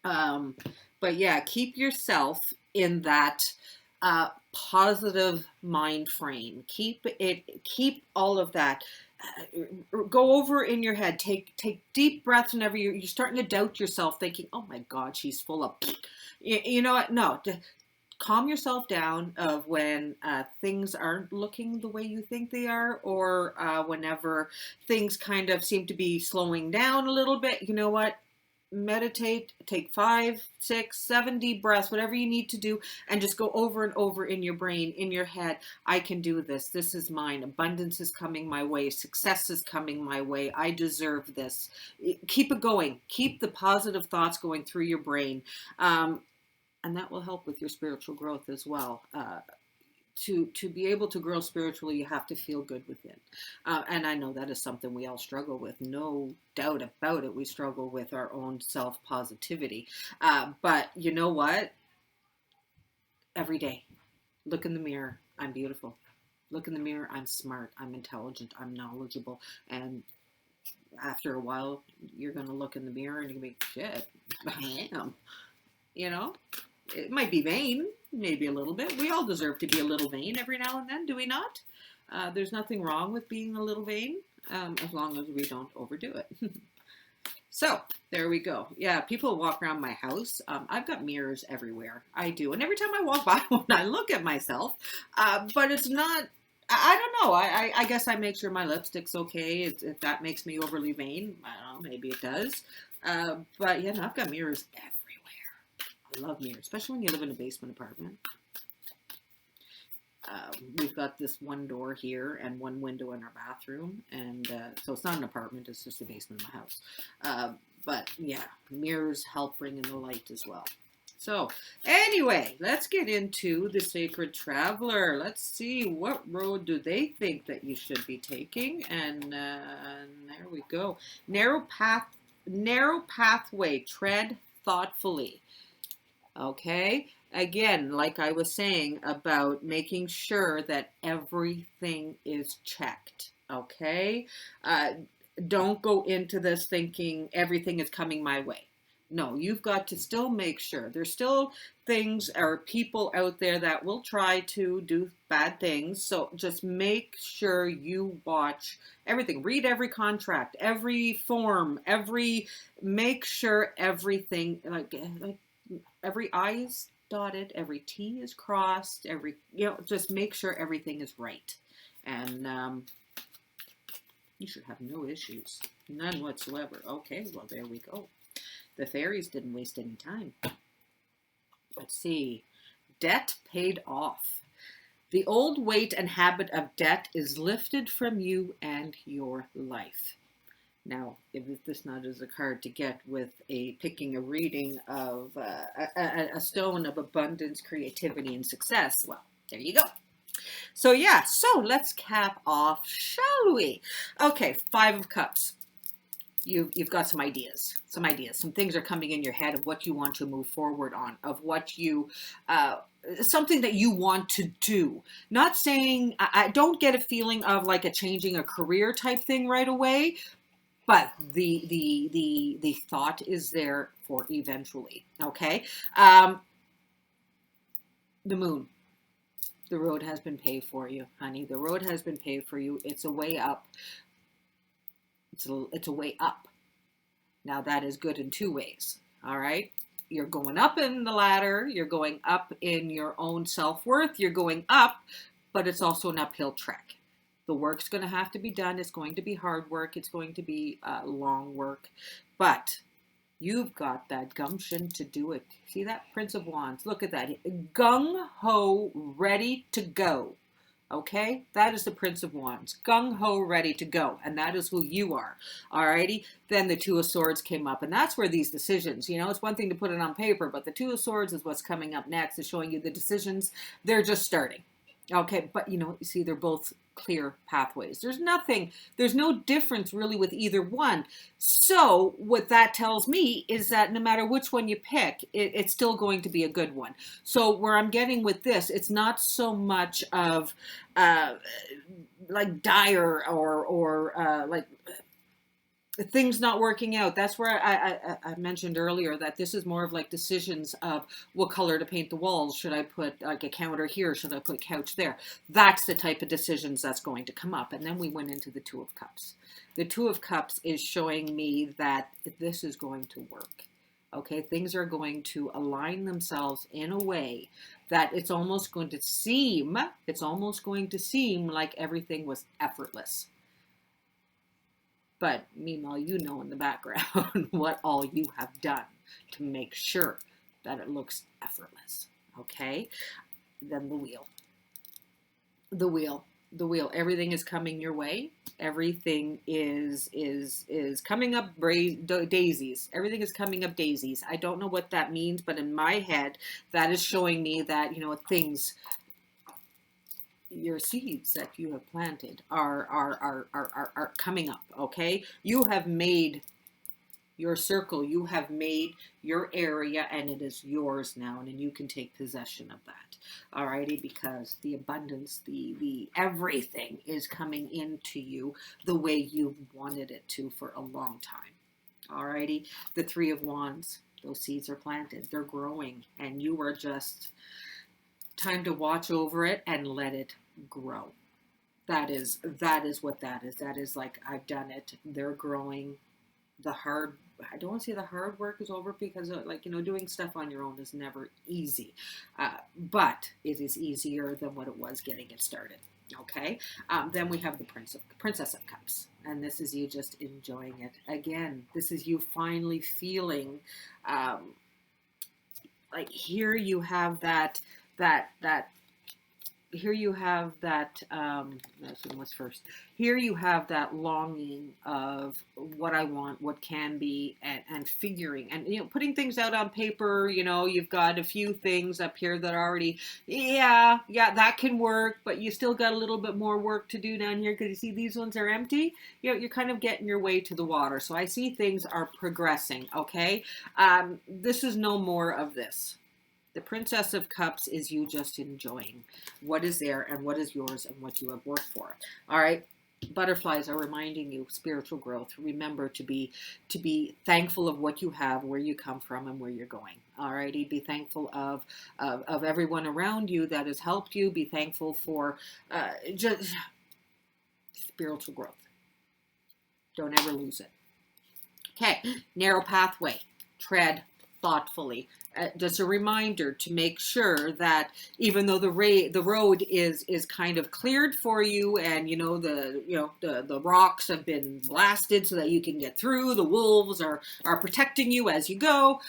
S1: now. But yeah, keep yourself in that positive mind frame. Keep all of that. Go over in your head. Take deep breaths whenever you're starting to doubt yourself, thinking, "Oh my God, she's full of." You know what? No. Calm yourself down of when things aren't looking the way you think they are, or whenever things kind of seem to be slowing down a little bit. You know what? Meditate, take 5, 6, 7 deep breaths, whatever you need to do, and just go over and over in your brain, in your head. I can do this. This is mine. Abundance is coming my way. Success is coming my way. I deserve this. Keep it going. Keep the positive thoughts going through your brain. And that will help with your spiritual growth as well. To be able to grow spiritually, you have to feel good within. And I know that is something we all struggle with. No doubt about it. We struggle with our own self-positivity. But you know what? Every day, look in the mirror. I'm beautiful. Look in the mirror. I'm smart. I'm intelligent. I'm knowledgeable. And after a while, you're going to look in the mirror and you're going to be, shit, I am. You know? It might be vain, maybe a little bit. We all deserve to be a little vain every now and then, do we not? There's nothing wrong with being a little vain, as long as we don't overdo it. So, there we go. Yeah, people walk around my house. I've got mirrors everywhere. I do. And every time I walk by one, I look at myself. But it's not, I don't know. I guess I make sure my lipstick's okay. If that makes me overly vain, I don't know, maybe it does. But yeah, no, I've got mirrors everywhere. I love mirrors, especially when you live in a basement apartment. We've got this one door here and one window in our bathroom, and so it's not an apartment, it's just a basement in the house. But yeah, mirrors help bring in the light as well. So anyway, let's get into the Sacred Traveler. Let's see, what road do they think that you should be taking? And there we go. Narrow pathway, tread thoughtfully. Okay? Again, like I was saying about making sure that everything is checked. Okay? Don't go into this thinking everything is coming my way. No, you've got to still make sure. There's still things or people out there that will try to do bad things. So just make sure you watch everything. Read every contract, every form, make sure everything like every I is dotted, every T is crossed, just make sure everything is right. And you should have no issues. None whatsoever. Okay, well, there we go. The fairies didn't waste any time. Let's see. Debt paid off. The old weight and habit of debt is lifted from you and your life. Now, if this not is a card to get with picking a reading of a stone of abundance, creativity, and success, well, there you go. So yeah, so let's cap off, shall we? Okay, Five of Cups. You've got some ideas. Some things are coming in your head of what you want to move forward on, of what you something that you want to do. Not saying, I don't get a feeling of like a changing a career type thing right away, but the thought is there for eventually. Okay. The moon. The road has been paved for you, honey. The road has been paved for you. It's a way up. It's a way up. Now that is good in two ways. All right. You're going up in the ladder. You're going up in your own self-worth. You're going up, but it's also an uphill trek. The work's going to have to be done. It's going to be hard work. It's going to be long work, but you've got that gumption to do it. See that? Prince of Wands. Look at that. Gung-ho, ready to go. Okay? That is the Prince of Wands. Gung-ho, ready to go. And that is who you are. Alrighty? Then the Two of Swords came up. And that's where these decisions, it's one thing to put it on paper, but the Two of Swords is what's coming up next. Is showing you the decisions. They're just starting. Okay? But, you see, they're both clear pathways. There's no difference really with either one. So what that tells me is that no matter which one you pick, it's still going to be a good one. So where I'm getting with this, it's not so much of like dire or like things not working out. That's where I mentioned earlier that this is more of like decisions of what color to paint the walls. Should I put like a counter here? Should I put a couch there? That's the type of decisions that's going to come up. And then we went into the Two of Cups. The Two of Cups is showing me that this is going to work. Okay, things are going to align themselves in a way that it's almost going to seem like everything was effortless. But meanwhile, in the background what all you have done to make sure that it looks effortless. Okay? Then the wheel. The wheel. Everything is coming your way. Everything is coming up daisies. Everything is coming up daisies. I don't know what that means, but in my head, that is showing me that, things, your seeds that you have planted are coming up. Okay, you have made your circle, you have made your area, and it is yours now, and you can take possession of that. Alrighty, because the abundance, the everything is coming into you the way you've wanted it to for a long time. Alrighty, the Three of Wands. Those seeds are planted, they're growing, and you are just time to watch over it and let it grow. That is what that is. That is like, I've done it. They're growing. I don't want to say the hard work is over, because doing stuff on your own is never easy. But it is easier than what it was getting it started. Okay. Then we have the Princess of Cups. And this is you just enjoying it. Again, this is you finally feeling, like here you have that here you have that, that's what's first. Here you have that longing of what I want, what can be, and figuring, and, you know, putting things out on paper. You know, you've got a few things up here that are already, yeah, that can work, but you still got a little bit more work to do down here, because you see these ones are empty. You know, you're kind of getting your way to the water. So I see things are progressing, okay? This is no more of this. The Princess of Cups is you just enjoying what is there and what is yours and what you have worked for. All right. Butterflies are reminding you spiritual growth. Remember to be thankful of what you have, where you come from, and where you're going. All righty. Be thankful of everyone around you that has helped you. Be thankful for just spiritual growth. Don't ever lose it. Okay. Narrow pathway. Tread thoughtfully. Just a reminder to make sure that even though the road is kind of cleared for you, and you know the rocks have been blasted so that you can get through, the wolves are protecting you as you go,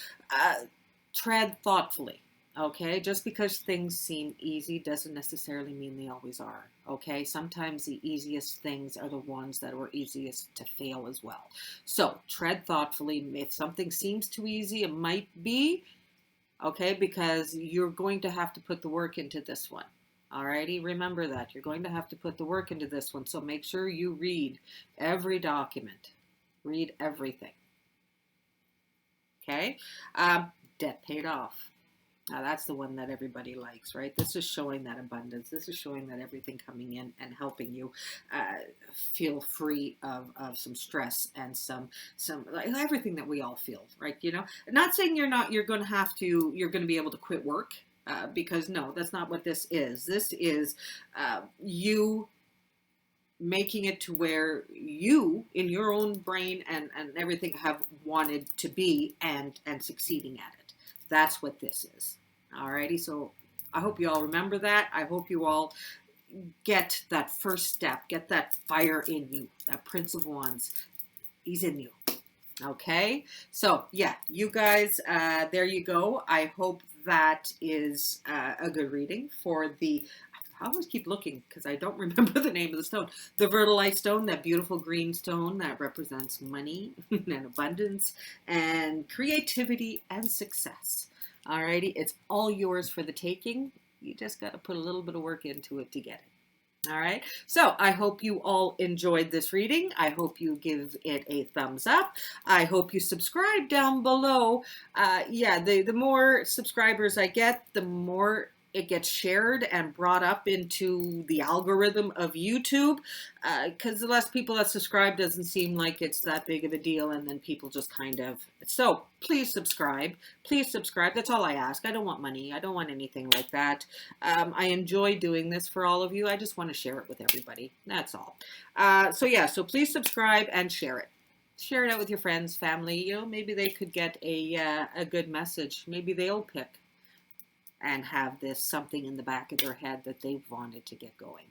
S1: tread thoughtfully. Okay, just because things seem easy doesn't necessarily mean they always are. Okay, sometimes the easiest things are the ones that are easiest to fail as well. So tread thoughtfully. If something seems too easy, it might be, okay, because you're going to have to put the work into this one. Alrighty, remember that. You're going to have to put the work into this one. So make sure you read every document. Read everything. Okay, debt paid off. Now that's the one that everybody likes, right? This is showing that abundance. This is showing that everything coming in and helping you feel free of some stress and some like everything that we all feel, right? You know, not saying you're going to be able to quit work, because no, that's not what this is. This is you making it to where you in your own brain and everything have wanted to be and succeeding at it. That's what this is. Alrighty, so I hope you all remember that. I hope you all get that first step, get that fire in you, that Prince of Wands. He's in you. Okay, so yeah, you guys, there you go. I hope that is a good reading for the, I always keep looking because I don't remember the name of the stone. The Verdalite stone, that beautiful green stone that represents money and abundance and creativity and success. Alrighty, it's all yours for the taking. You just got to put a little bit of work into it to get it. All right, so I hope you all enjoyed this reading. I hope you give it a thumbs up. I hope you subscribe down below. Yeah, the more subscribers I get, the more it gets shared and brought up into the algorithm of YouTube, because the less people that subscribe doesn't seem like it's that big of a deal, and then people just kind of, so please subscribe. Please subscribe. That's all I ask. I don't want money. I don't want anything like that. I enjoy doing this for all of you. I just want to share it with everybody. That's all. So yeah, so please subscribe and share it. Share it out with your friends, family. You know, maybe they could get a good message. Maybe they'll pick and have this something in the back of their head that they've wanted to get going.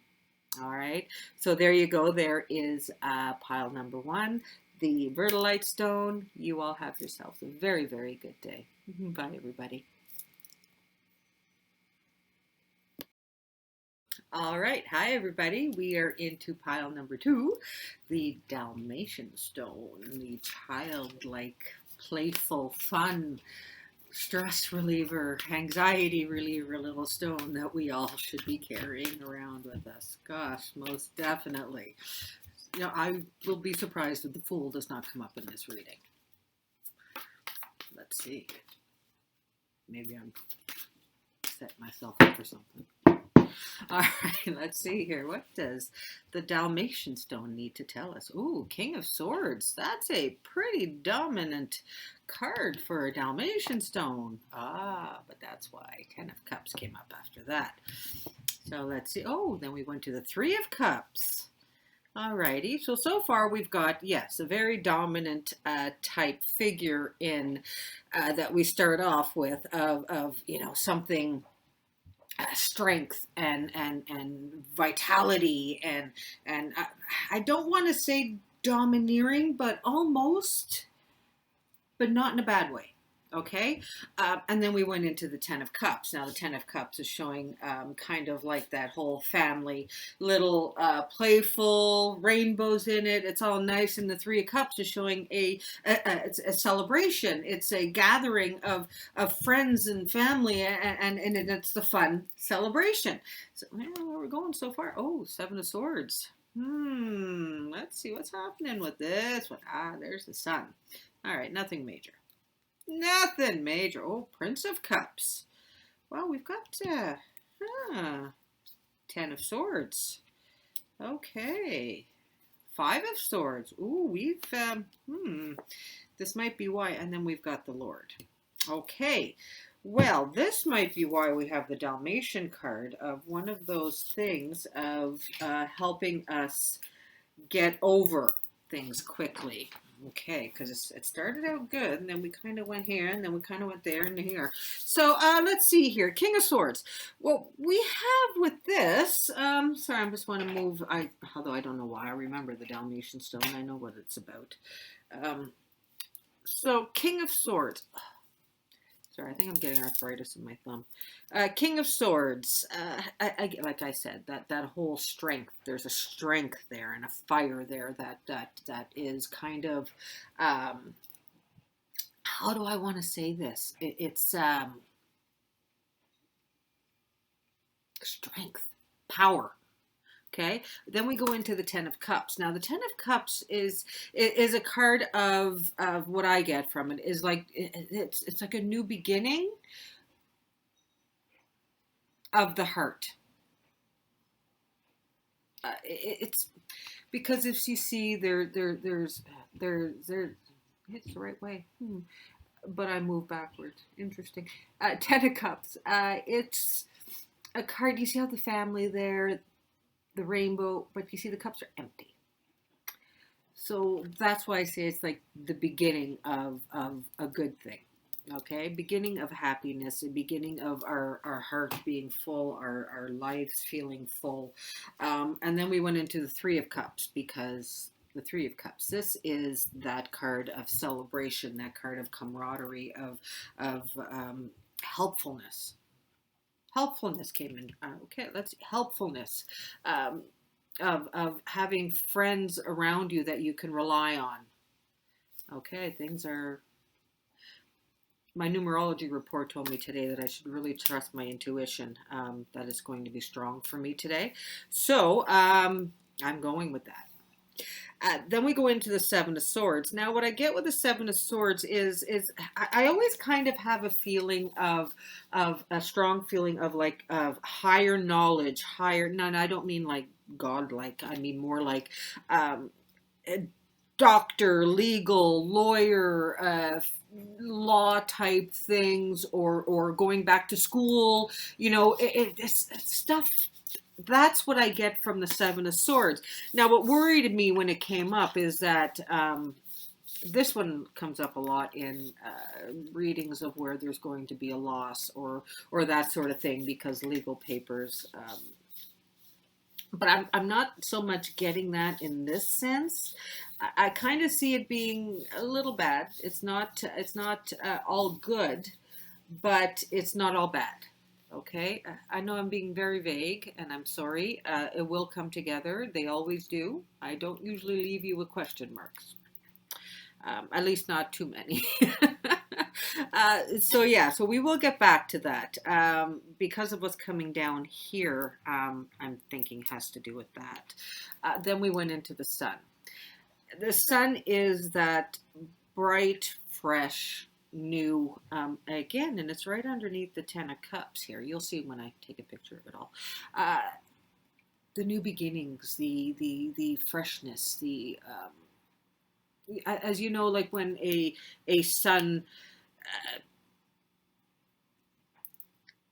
S1: All right, so there you go. There is pile number one, the Verdalite stone. You all have yourselves a very, very good day. Bye, everybody. All right, hi, everybody. We are into pile number two, the Dalmatian stone, the childlike, playful, fun, stress reliever, anxiety reliever little stone that we all should be carrying around with us. Gosh, most definitely. You know, I will be surprised if the Fool does not come up in this reading. Let's see. Maybe I'm setting myself up for something. All right, let's see here. What does the Dalmatian stone need to tell us? Ooh, King of Swords. That's a pretty dominant card for a Dalmatian stone. Ah, but that's why 10 of Cups came up after that. So let's see. Oh, then we went to the 3 of Cups. All righty. So far we've got, yes, a very dominant type figure in that we start off with of you know, something strength and vitality and I don't want to say domineering, but almost, but not in a bad way. Okay, and then we went into the Ten of Cups. Now the Ten of Cups is showing kind of like that whole family, little playful rainbows in it. It's all nice, and the Three of Cups is showing it's a celebration. It's a gathering of friends and family, and it's the fun celebration. So where we're going so far? Oh, Seven of Swords. Let's see what's happening with this one. There's the Sun. All right, nothing major. Nothing major. Oh, Prince of Cups. Well, we've got Ten of Swords. Okay. Five of Swords. Ooh, we've this might be why. And then we've got the Lord. Okay. Well, this might be why we have the Dalmatian card of one of those things of helping us get over things quickly. Okay, because it started out good, and then we kind of went here, and then we kind of went there and here. So let's see here. King of Swords. Well, we have with this, sorry, I just want to move, although I don't know why I remember the Dalmatian Stone. I know what it's about. So King of Swords. Sorry, I think I'm getting arthritis in my thumb. King of Swords. Like I said, that whole strength. There's a strength there and a fire there that is kind of. How do I want to say this? It's strength, power. Okay, then we go into the Ten of Cups. Now, the Ten of Cups is a card of what I get from it is like it's like a new beginning of the heart. It's because if you see there's it's the right way. But I move backwards. Interesting. Ten of Cups. It's a card. You see how the family there. The rainbow, but you see the cups are empty. So that's why I say it's like the beginning of a good thing. Okay, beginning of happiness, the beginning of our hearts being full, our lives feeling full. And then we went into the Three of Cups because the Three of Cups, this is that card of celebration, that card of camaraderie, of helpfulness. Helpfulness came in. Okay, let's helpfulness of having friends around you that you can rely on. Okay, things are. My numerology report told me today that I should really trust my intuition. That is going to be strong for me today. So I'm going with that. Then we go into the Seven of Swords. Now, what I get with the Seven of Swords is I always kind of have a feeling of a strong feeling of like of higher knowledge, higher. No, I don't mean like godlike. I mean more like doctor, legal, lawyer, law type things, or going back to school. You know, it's stuff. That's what I get from the Seven of Swords. Now, what worried me when it came up is that this one comes up a lot in readings of where there's going to be a loss or that sort of thing because legal papers. But I'm not so much getting that in this sense. I kind of see it being a little bad. It's not all good, but it's not all bad. Okay, I know I'm being very vague, and I'm sorry. It will come together. They always do. I don't usually leave you with question marks. At least not too many. So yeah, so we will get back to that. Because of what's coming down here, I'm thinking has to do with that. Then we went into the Sun. The Sun is that bright, fresh, new again, and it's right underneath the Ten of Cups here. You'll see when I take a picture of it all. The new beginnings, the freshness, the as you know, like when a sun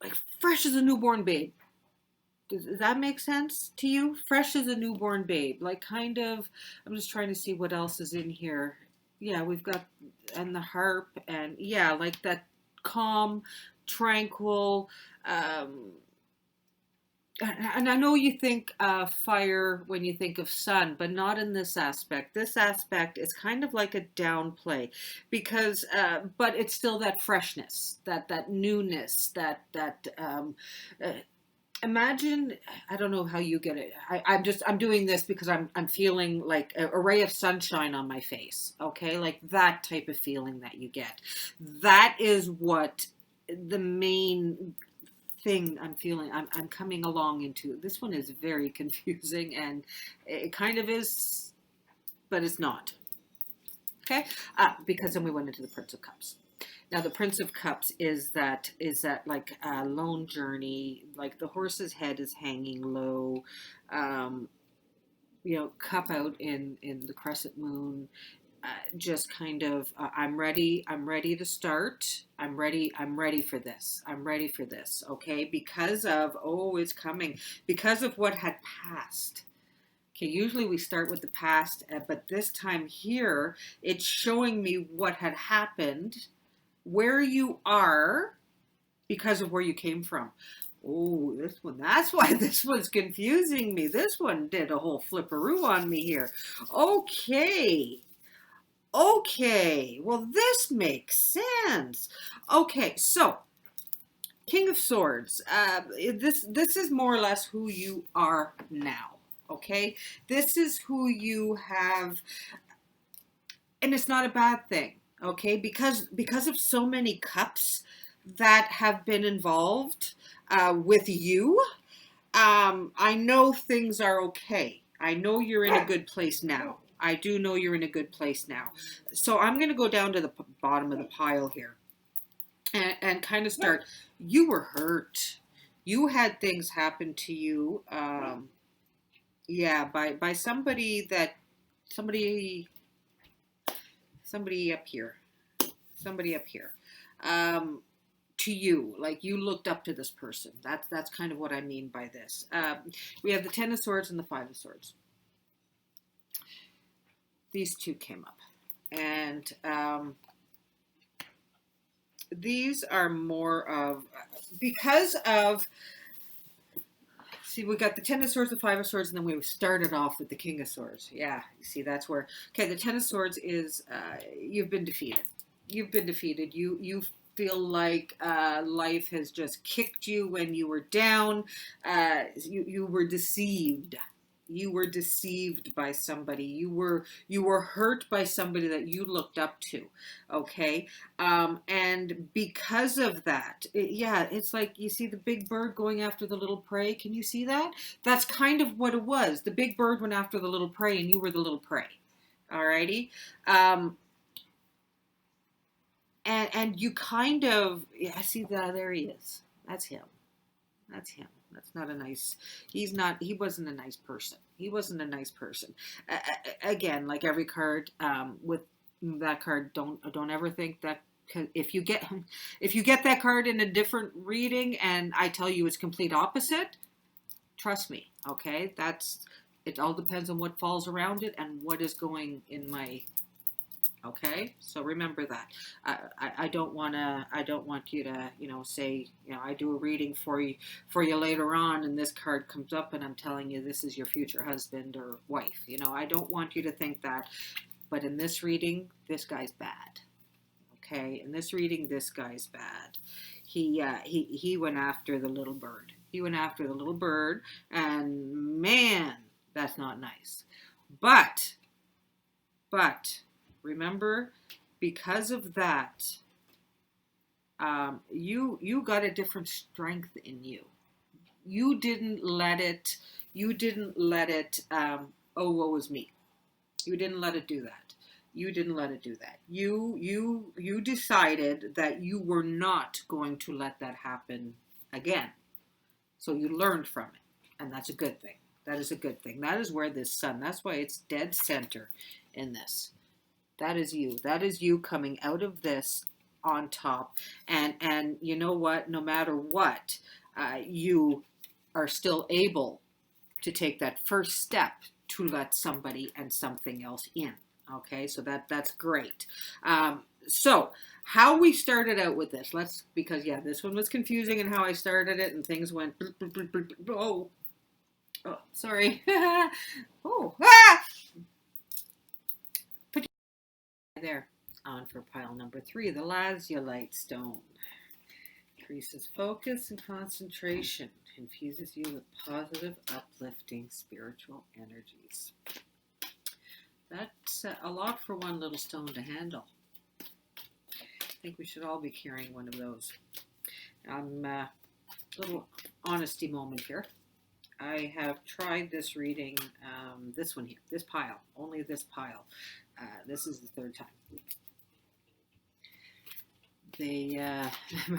S1: like fresh as a newborn babe. Does that make sense to you? Fresh as a newborn babe, like kind of. I'm just trying to see what else is in here. Yeah, we've got and the harp and yeah, like that calm, tranquil, and I know you think fire when you think of sun, but not in this aspect. This aspect is kind of like a downplay, because, but it's still that freshness, that newness, that. Uh, Imagine, I don't know how you get it. I'm doing this because I'm feeling like a ray of sunshine on my face. Okay, like that type of feeling that you get. That is what the main thing I'm feeling. I'm coming along into. This one is very confusing, and it kind of is, but it's not. Okay, because then we went into the Prince of Cups. Now the Prince of Cups is that like a lone journey, like the horse's head is hanging low, um, cup out in the crescent moon, just kind of I'm ready to start. I'm ready for this. I'm ready for this. Okay, because of it's coming, because of what had passed. Okay, usually we start with the past, but this time here it's showing me what had happened, where you are, because of where you came from. Oh, this one, that's why this one's confusing me. This one did a whole flipperoo on me here. Okay. Okay. Well, this makes sense. Okay, so King of Swords. This is more or less who you are now. Okay? This is who you have, and it's not a bad thing, okay, because of so many cups that have been involved with you. I know things are okay. I know you're in a good place now. I do know you're in a good place now. So I'm going to go down to the bottom of the pile here, and kind of start. You were hurt. You had things happen to you, yeah, by somebody somebody up here, somebody up here, um, to you, like you looked up to this person. That's kind of what I mean by this. We have the Ten of Swords and the Five of Swords. These two came up, and these are more of, because of, see, we got the Ten of Swords, the Five of Swords, and then we started off with the King of Swords. Yeah, you see, that's where, okay, the Ten of Swords is, you've been defeated. You've been defeated. You feel like life has just kicked you when you were down. You were deceived. You were deceived by somebody. You were hurt by somebody that you looked up to. Okay, and because of that, yeah, it's like you see the big bird going after the little prey. Can you see that? That's kind of what it was. The big bird went after the little prey, and you were the little prey. Alrighty. And you kind of, yeah, see that, there he is. That's him. That's him. That's not a nice, he wasn't a nice person. He wasn't a nice person. Again, like every card, with that card, don't ever think that, if you get that card in a different reading and I tell you it's complete opposite, trust me, okay? It all depends on what falls around it and what is going in my. Okay, so remember that. I don't want you to, say, I do a reading for you later on, and this card comes up, and I'm telling you this is your future husband or wife. I don't want you to think that. But in this reading, this guy's bad. Okay, in this reading, this guy's bad. He went after the little bird. He went after the little bird, and man, that's not nice. But. Remember, because of that, you got a different strength in you. You didn't let it. Oh, woe is me. You didn't let it do that. You didn't let it do that. You decided that you were not going to let that happen again. So you learned from it, and that's a good thing. That is a good thing. That is where this sun. That's why it's dead center in this. That is you. That is you coming out of this on top. And you know what? No matter what, you are still able to take that first step to let somebody and something else in. Okay, so that's great. So how we started out with this. Because yeah, this one was confusing and how I started it and things went, oh, sorry. Oh, ah! Put your there on for pile number 3, the Lazalite Stone. Increases focus and concentration. Infuses you with positive, uplifting spiritual energies. That's a lot for one little stone to handle. I think we should all be carrying one of those. Little honesty moment here. I have tried this reading, this one here, this pile, only this pile. This is the 3rd time.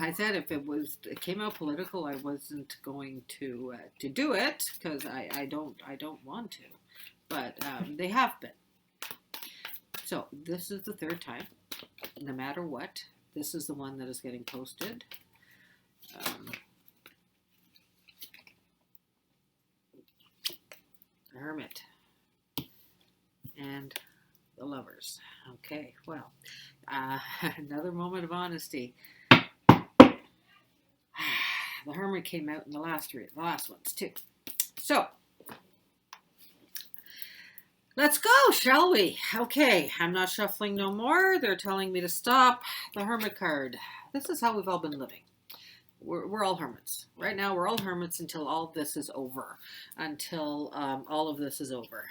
S1: I said if it came out political, I wasn't going to do it because I don't want to, but they have been. So this is the 3rd time. No matter what, this is the one that is getting posted. The Hermit and the Lovers. Okay, well, another moment of honesty. The Hermit came out in the last ones too. So let's go, shall we? Okay, I'm not shuffling no more. They're telling me to stop. The Hermit card. This is how we've all been living. We're all hermits. Right now, we're all hermits until all of this is over. Until all of this is over.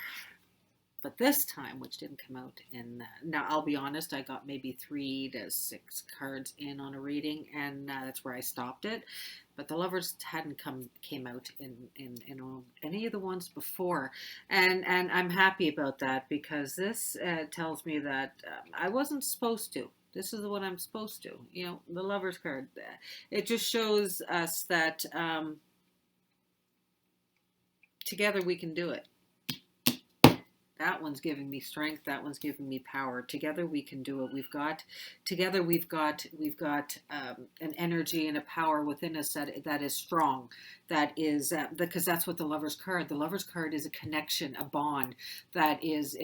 S1: But this time, which didn't come out in... now, I'll be honest, I got maybe 3 to 6 cards in on a reading, and that's where I stopped it. But the Lovers hadn't came out in any of the ones before. And I'm happy about that, because this tells me that I wasn't supposed to. This is what I'm supposed to. You know, the Lovers card. It just shows us that together we can do it. That one's giving me strength. That one's giving me power. Together we can do it. We've got an energy and a power within us that is strong. That is because that's what the Lover's card. The Lover's card is a connection, a bond that is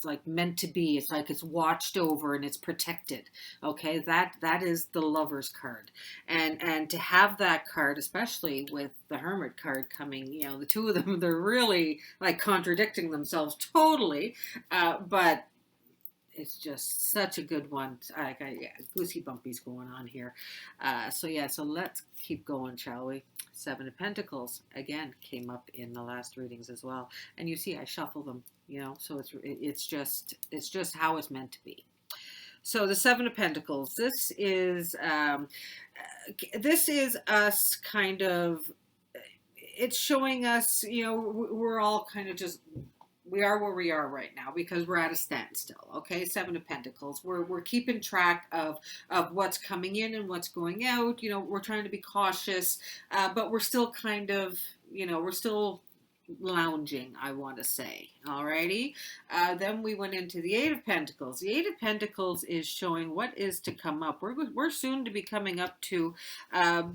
S1: like meant to be. It's like it's watched over and it's protected. Okay, that is the Lover's card, and to have that card, especially with the Hermit card coming, you know, the two of them, they're really like contradicting themselves totally, but it's just such a good one. I got goosey bumpies going on here. So let's keep going, shall we? 7 of Pentacles again came up in the last readings as well, and you see I shuffle them, you know, so it's just how it's meant to be. So the 7 of Pentacles. This is us kind of. It's showing us, you know, we're all kind of just, we are where we are right now because we're at a standstill. Okay, 7 of Pentacles. We're keeping track of what's coming in and what's going out. You know, we're trying to be cautious, but we're still kind of, you know, we're still lounging, I want to say. Alrighty. Then we went into the 8 of Pentacles. The 8 of Pentacles is showing what is to come up. We're soon to be coming up to the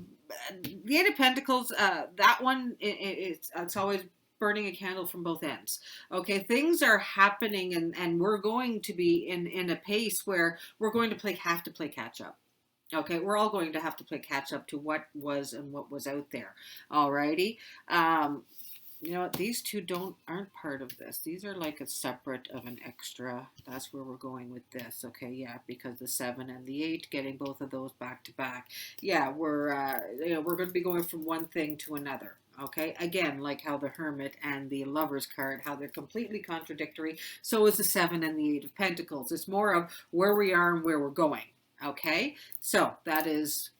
S1: 8 of Pentacles. That one, it's always burning a candle from both ends. Okay, things are happening, and we're going to be in a pace where we're going to have to play catch up. Okay, we're all going to have to play catch up to what was and what was out there. Alrighty. You know what? These two aren't part of this. These are like a separate of an extra. That's where we're going with this. Okay, yeah, because the 7 and the 8, getting both of those back to back. Yeah, we're going to be going from one thing to another. Okay, again, like how the Hermit and the Lover's card, how they're completely contradictory. So is the 7 and the 8 of Pentacles. It's more of where we are and where we're going. Okay, so that is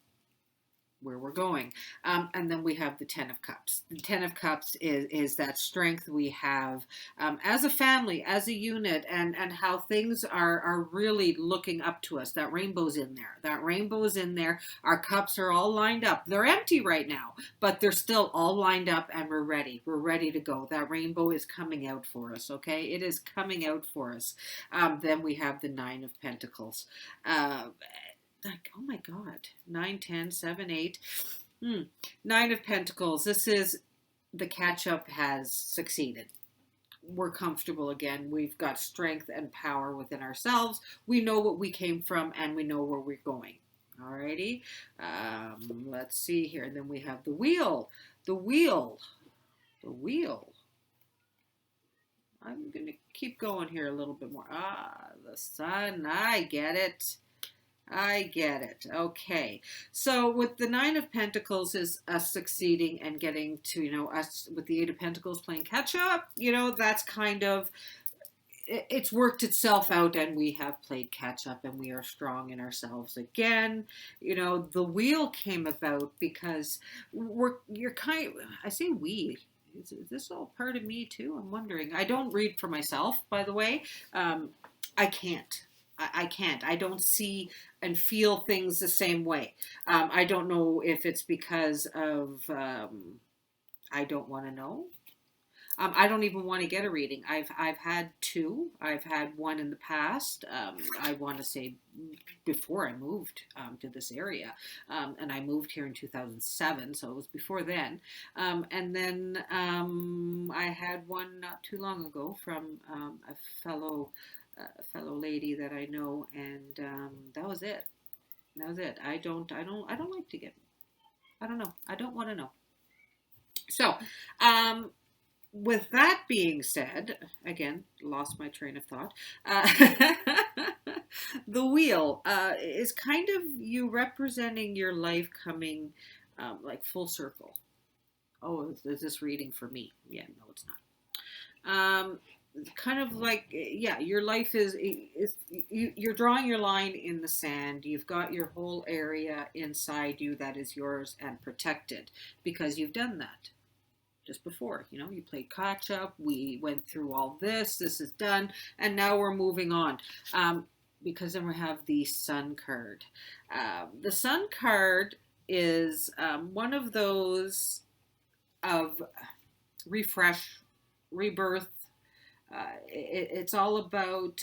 S1: where we're going. And then we have the 10 of Cups. The 10 of Cups is that strength we have as a family, as a unit, and how things are really looking up to us. That rainbow's in there. That rainbow is in there. Our cups are all lined up. They're empty right now, but they're still all lined up, and we're ready. We're ready to go. That rainbow is coming out for us, okay? It is coming out for us. Then we have the 9 of Pentacles. Like, oh my God, 9, 10, 7, 8. 9 of Pentacles. This is the catch-up has succeeded. we're comfortable again. We've got strength and power within ourselves. We know what we came from and we know where we're going. Alrighty. Let's see here. And then we have the wheel. The wheel. The wheel. I'm going to keep going here a little bit more. The sun. I get it. I get it. Okay. So with the Nine of Pentacles is us succeeding and getting to, us with the Eight of Pentacles playing catch up, that's kind of, it's worked itself out and we have played catch up and we are strong in ourselves again. The wheel came about because I say we. Is this all part of me too? I'm wondering. I don't read for myself, by the way. I can't. I can't. I don't see and feel things the same way. I don't know if it's because of I don't want to know. I don't even want to get a reading. I've had two. I've had one in the past. I want to say before I moved to this area, and I moved here in 2007, so it was before then. And then I had one not too long ago from a fellow lady that I know, and that was it. That was it. I don't like to get. I don't know. I don't want to know. So, with that being said, again, lost my train of thought. The wheel is kind of you representing your life coming like full circle. Oh, is this reading for me? Yeah, no, it's not. Kind of like, yeah, your life is you're drawing your line in the sand. You've got your whole area inside you that is yours and protected because you've done that just before. You played catch up. We went through all this. This is done. And now we're moving on. Because then we have the Sun card. The Sun card is one of those of refresh, rebirth. It's all about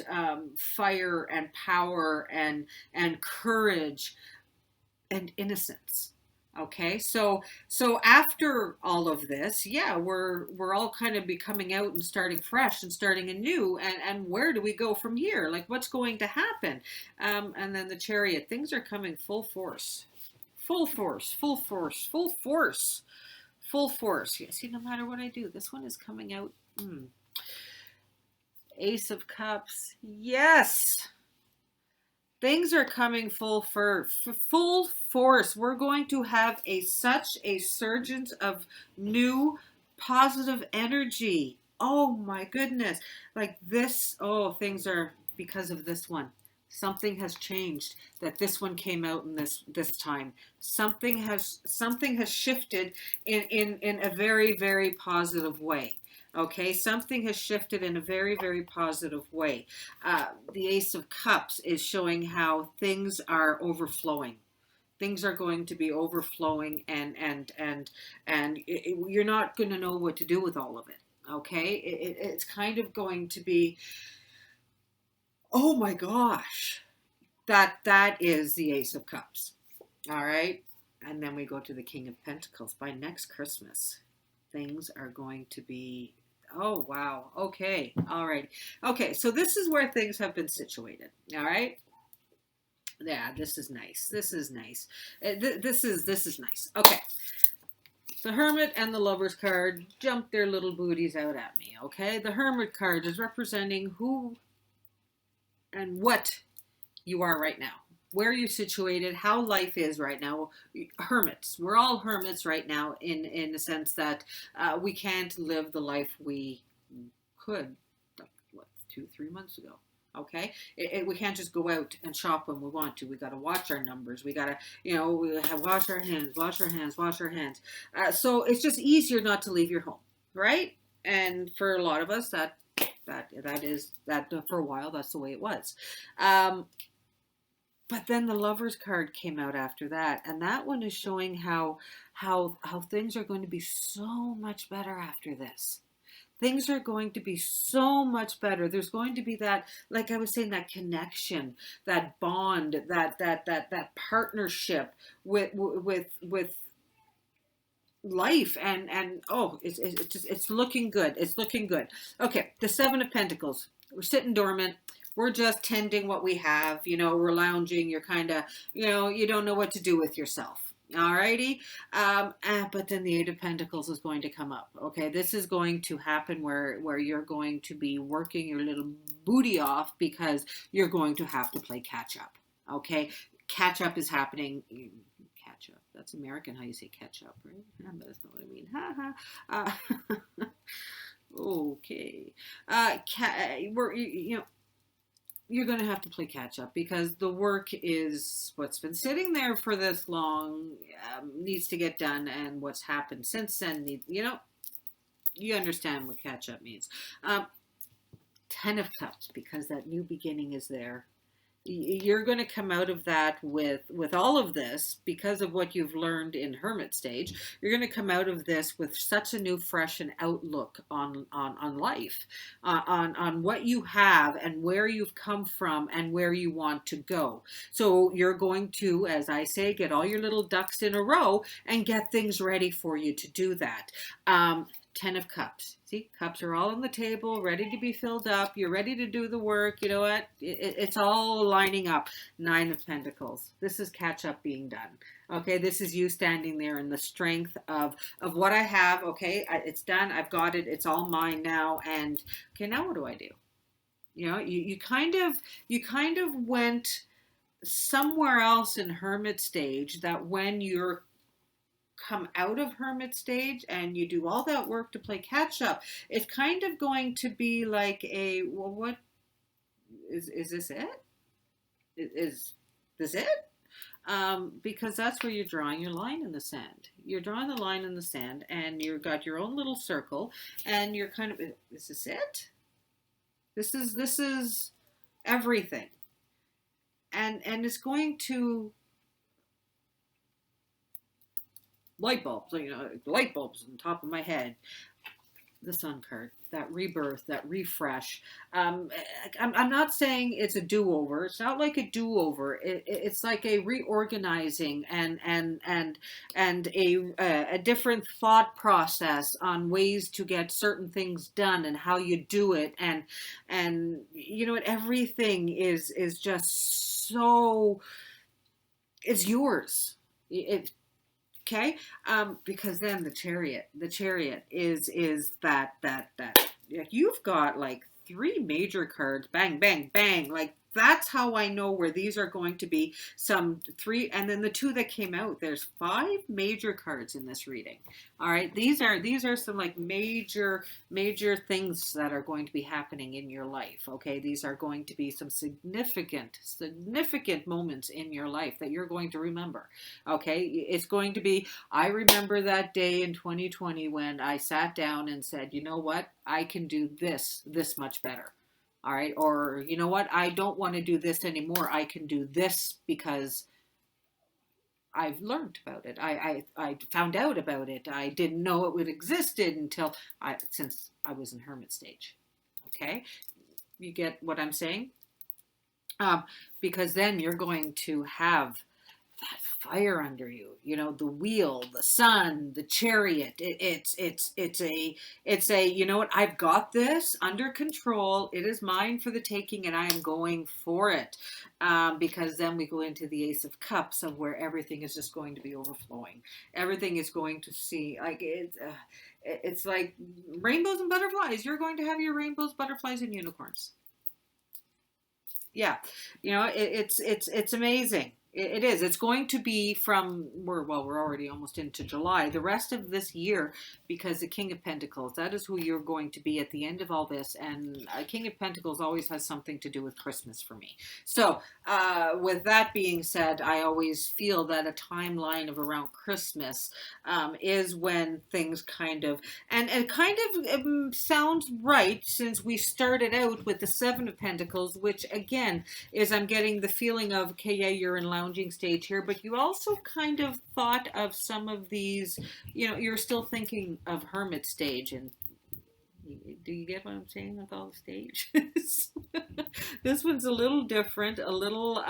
S1: fire and power and courage and innocence. Okay, so after all of this, yeah, we're all kind of be coming out and starting fresh and starting anew, and where do we go from here? Like, what's going to happen? And then the Chariot, things are coming full force, full force, full force, full force, full force. Yeah, see, no matter what I do, this one is coming out. Ace of Cups, yes. Things are coming full force. We're going to have such a surge of new positive energy. Oh my goodness. Like this, things are, because of this one. Something has changed that this one came out in this time. Something has shifted in a very, very positive way. Okay, something has shifted in a very, very positive way. The Ace of Cups is showing how things are overflowing. Things are going to be overflowing, and you're not going to know what to do with all of it. Okay, it's kind of going to be, oh my gosh, that is the Ace of Cups. All right, and then we go to the King of Pentacles. By next Christmas, things are going to be, oh, wow. Okay. All right. Okay. So this is where things have been situated. All right. Yeah, this is nice. This is nice. This is nice. Okay. The Hermit and the Lover's card jumped their little booties out at me. Okay. The Hermit card is representing who and what you are right now. Where you're situated, how life is right now. Hermits. We're all hermits right now in the sense that we can't live the life we could, like, what, 2-3 months ago. Okay, we can't just go out and shop when we want to. We got to watch our numbers. We got to, we have wash our hands, wash our hands, wash our hands. So it's just easier not to leave your home, right? And for a lot of us, that is for a while. That's the way it was. But then the Lover's card came out after that, and that one is showing how things are going to be so much better after this. Things are going to be so much better. There's going to be that, like I was saying, that connection, that bond, that partnership with life, and oh, it's just, it's looking good. It's looking good. Okay, the Seven of Pentacles. We're sitting dormant. We're just tending what we have. You know, we're lounging. You're kind of, you know, you don't know what to do with yourself. Alrighty. But then the Eight of Pentacles is going to come up. Okay, this is going to happen where you're going to be working your little booty off because you're going to have to play catch up. Okay, catch up is happening. Catch up. That's American. How you say catch up, right? That's not what I mean. Ha ha. Okay. We're, you know, you're going to have to play catch up because the work is what's been sitting there for this long, needs to get done, and what's happened since then needs, you know, you understand what catch up means. um, 10 of Cups, because that new beginning is there. You're going to come out of that with all of this because of what you've learned in hermit stage. You're going to come out of this with such a new fresh and outlook on life, on what you have and where you've come from and where you want to go. So you're going to, as I say, get all your little ducks in a row and get things ready for you to do that. 10 of Cups. See, cups are all on the table, ready to be filled up. You're ready to do the work. You know what? It's all lining up. 9 of Pentacles. This is catch up being done. Okay, this is you standing there in the strength of what I have. Okay, it's done. I've got it. It's all mine now. And okay, now what do I do? You know, you kind of went somewhere else in hermit stage, that when you're come out of hermit stage and you do all that work to play catch up, it's kind of going to be like a, well, what is this it? Is this it? Because that's where you're drawing your line in the sand. You're drawing the line in the sand, and you've got your own little circle, and you're kind of, is this it? This is everything, and it's going to, light bulbs, you know, light bulbs on top of my head. The Sun card, that rebirth, that refresh. I'm not saying it's a do-over. It's not like a do-over. It's like a reorganizing and a different thought process on ways to get certain things done and how you do it. And you know what? Everything is just so, it's yours. It, okay, because then the chariot is that like, you've got like three major cards, bang bang bang, like that's how I know where these are going to be some three, and then the two that came out, there's five major cards in this reading. All right, these are some like major things that are going to be happening in your life. Okay, these are going to be some significant moments in your life that you're going to remember. Okay, it's going to be, I remember that day in 2020 when I sat down and said, you know what, I can do this much better. All right, or you know what, I don't want to do this anymore. I can do this because I've learned about it. I found out about it. I didn't know it would existed until since I was in hermit stage. Okay, you get what I'm saying? Um, because then you're going to have that fire under you, you know, the wheel, the sun, the chariot. It's a, you know what, I've got this under control. It is mine for the taking, and I am going for it. Because then we go into the Ace of Cups, of where everything is just going to be overflowing. Everything is going to see like it's like rainbows and butterflies. You're going to have your rainbows, butterflies, and unicorns. Yeah, you know, it's amazing. It is. It's going to be from, we're already almost into July, the rest of this year, because the King of Pentacles, that is who you're going to be at the end of all this. And King of Pentacles always has something to do with Christmas for me. So with that being said, I always feel that a timeline of around Christmas is when things kind of, and it kind of sounds right, since we started out with the Seven of Pentacles, which again is, I'm getting the feeling of, okay, yeah, you're in lounging stage here, but you also kind of thought of some of these, you know, you're still thinking of hermit stage. And do you get what I'm saying with all the stages? This one's a little different, a little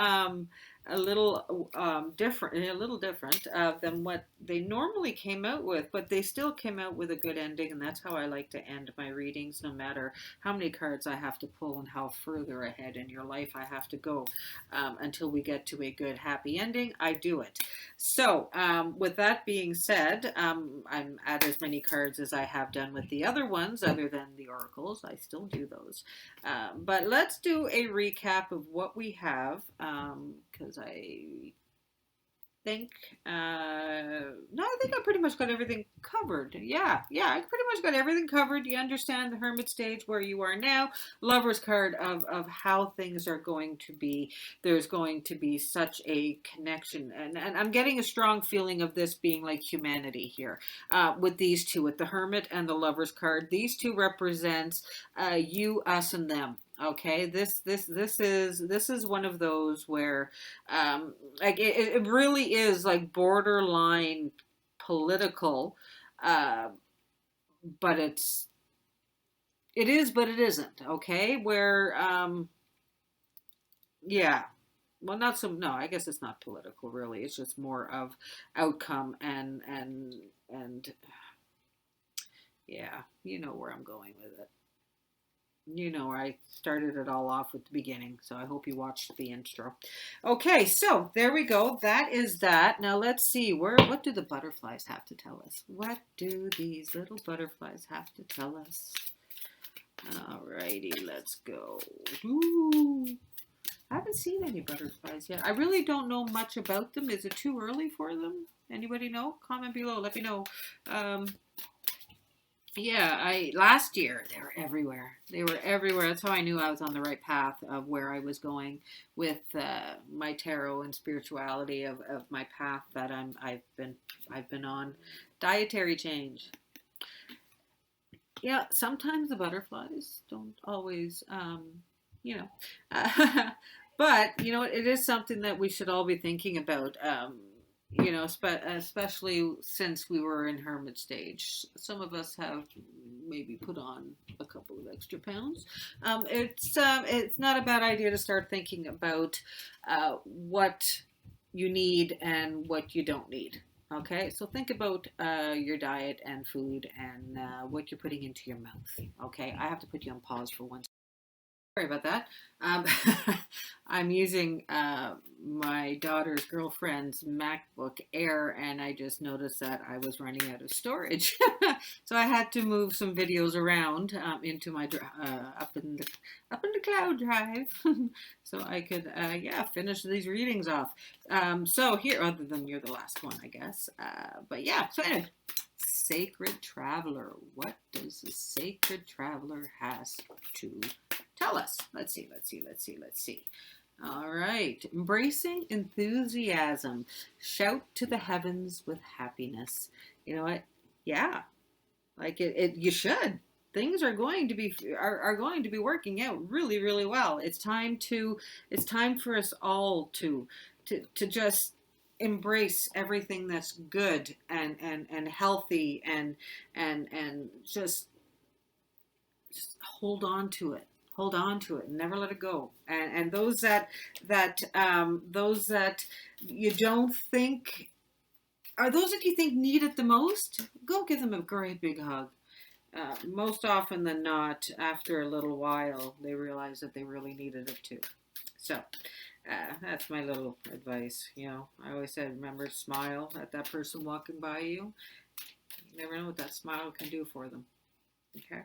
S1: different, than what they normally came out with, but they still came out with a good ending, and that's how I like to end my readings, no matter how many cards I have to pull and how further ahead in your life I have to go, until we get to a good, happy ending. I do it. So, with that being said, I'm at as many cards as I have done with the other ones, other than the oracles. I still do those. But let's do a recap of what we have, because I think, no, I think I pretty much got everything covered. Yeah, I pretty much got everything covered. You understand the hermit stage where you are now. Lover's card of how things are going to be. There's going to be such a connection. And I'm getting a strong feeling of this being like humanity here, with these two, with the hermit and the lover's card. These two represents you, us, and them. Okay, this is one of those where, like it really is like borderline political, uh, but it is, but it isn't. Okay, where, yeah, well, not so. No, I guess it's not political. Really, it's just more of outcome and yeah, you know where I'm going with it. You know, I started it all off with the beginning, so I hope you watched the intro. Okay, so there we go. That is that. Now let's see, what do the butterflies have to tell us? What do these little butterflies have to tell us? Alrighty, let's go. Ooh, I haven't seen any butterflies yet. I really don't know much about them. Is it too early for them? Anybody know? Comment below. Let me know. Yeah, I last year they were everywhere. They were everywhere. That's how I knew I was on the right path of where I was going with my tarot and spirituality of my path that I've been on. Dietary change. Yeah, sometimes the butterflies don't always, you know, but you know it is something that we should all be thinking about. Especially since we were in hermit stage. Some of us have maybe put on a couple of extra pounds. It's not a bad idea to start thinking about what you need and what you don't need. Okay, so think about your diet and food and what you're putting into your mouth. Okay, I have to put you on pause for one. Sorry about that. Um, I'm using my daughter's girlfriend's MacBook Air, and I just noticed that I was running out of storage, so I had to move some videos around into my up in the cloud drive, so I could yeah, finish these readings off. So here, other than you're the last one, I guess. But yeah. So anyway. Sacred Traveler. What does the Sacred Traveler has to tell us? Let's see. All right. Embracing enthusiasm. Shout to the heavens with happiness. You know what? Yeah. Like it you should. Things are going to be working out really, really well. It's time for us all to just embrace everything that's good and healthy and just hold on to it. Hold on to it and never let it go. And those that you don't think are those that you think need it the most, go give them a great big hug. Most often than not, after a little while, they realize that they really needed it too. So that's my little advice. You know, I always said, remember, smile at that person walking by you. You never know what that smile can do for them. Okay.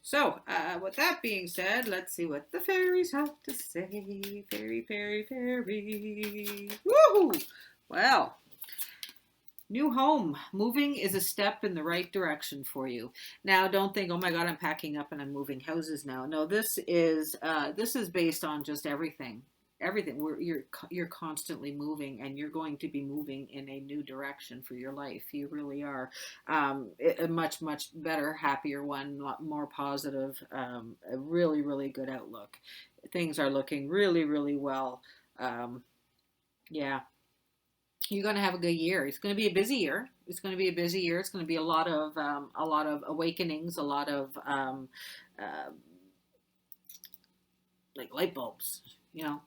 S1: So, with that being said, let's see what the fairies have to say. Fairy, fairy, fairy. Woohoo! Well, new home. Moving is a step in the right direction for you. Now, don't think, oh my God, I'm packing up and I'm moving houses now. No, this is based on just everything. Everything. You're constantly moving, and you're going to be moving in a new direction for your life. You really are. A much better, happier one, a lot more positive. A really really good outlook. Things are looking really really well. Yeah, you're going to have a good year. It's going to be a busy year. It's going to be a busy year. It's going to be a lot of awakenings, a lot of uh, like light bulbs. You know,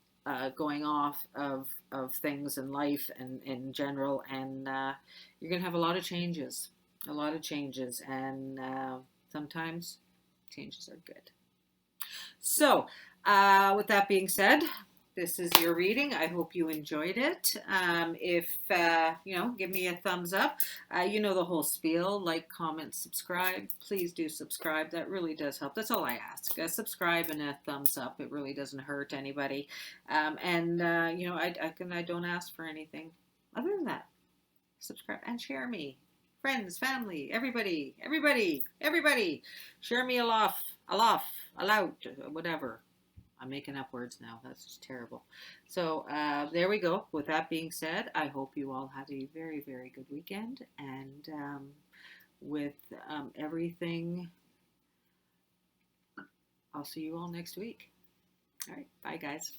S1: going off of things in life and in general, and you're going to have a lot of changes, and sometimes changes are good. So, with that being said, this is your reading. I hope you enjoyed it. If, give me a thumbs up. You know the whole spiel. Like, comment, subscribe. Please do subscribe. That really does help. That's all I ask. A subscribe and a thumbs up. It really doesn't hurt anybody. I don't ask for anything other than that. Subscribe and share me. Friends, family, everybody. Share me aloft, aloud, whatever. I'm making up words now. That's just terrible. So there we go. With that being said, I hope you all had a very, very good weekend. And with everything, I'll see you all next week. All right. Bye, guys.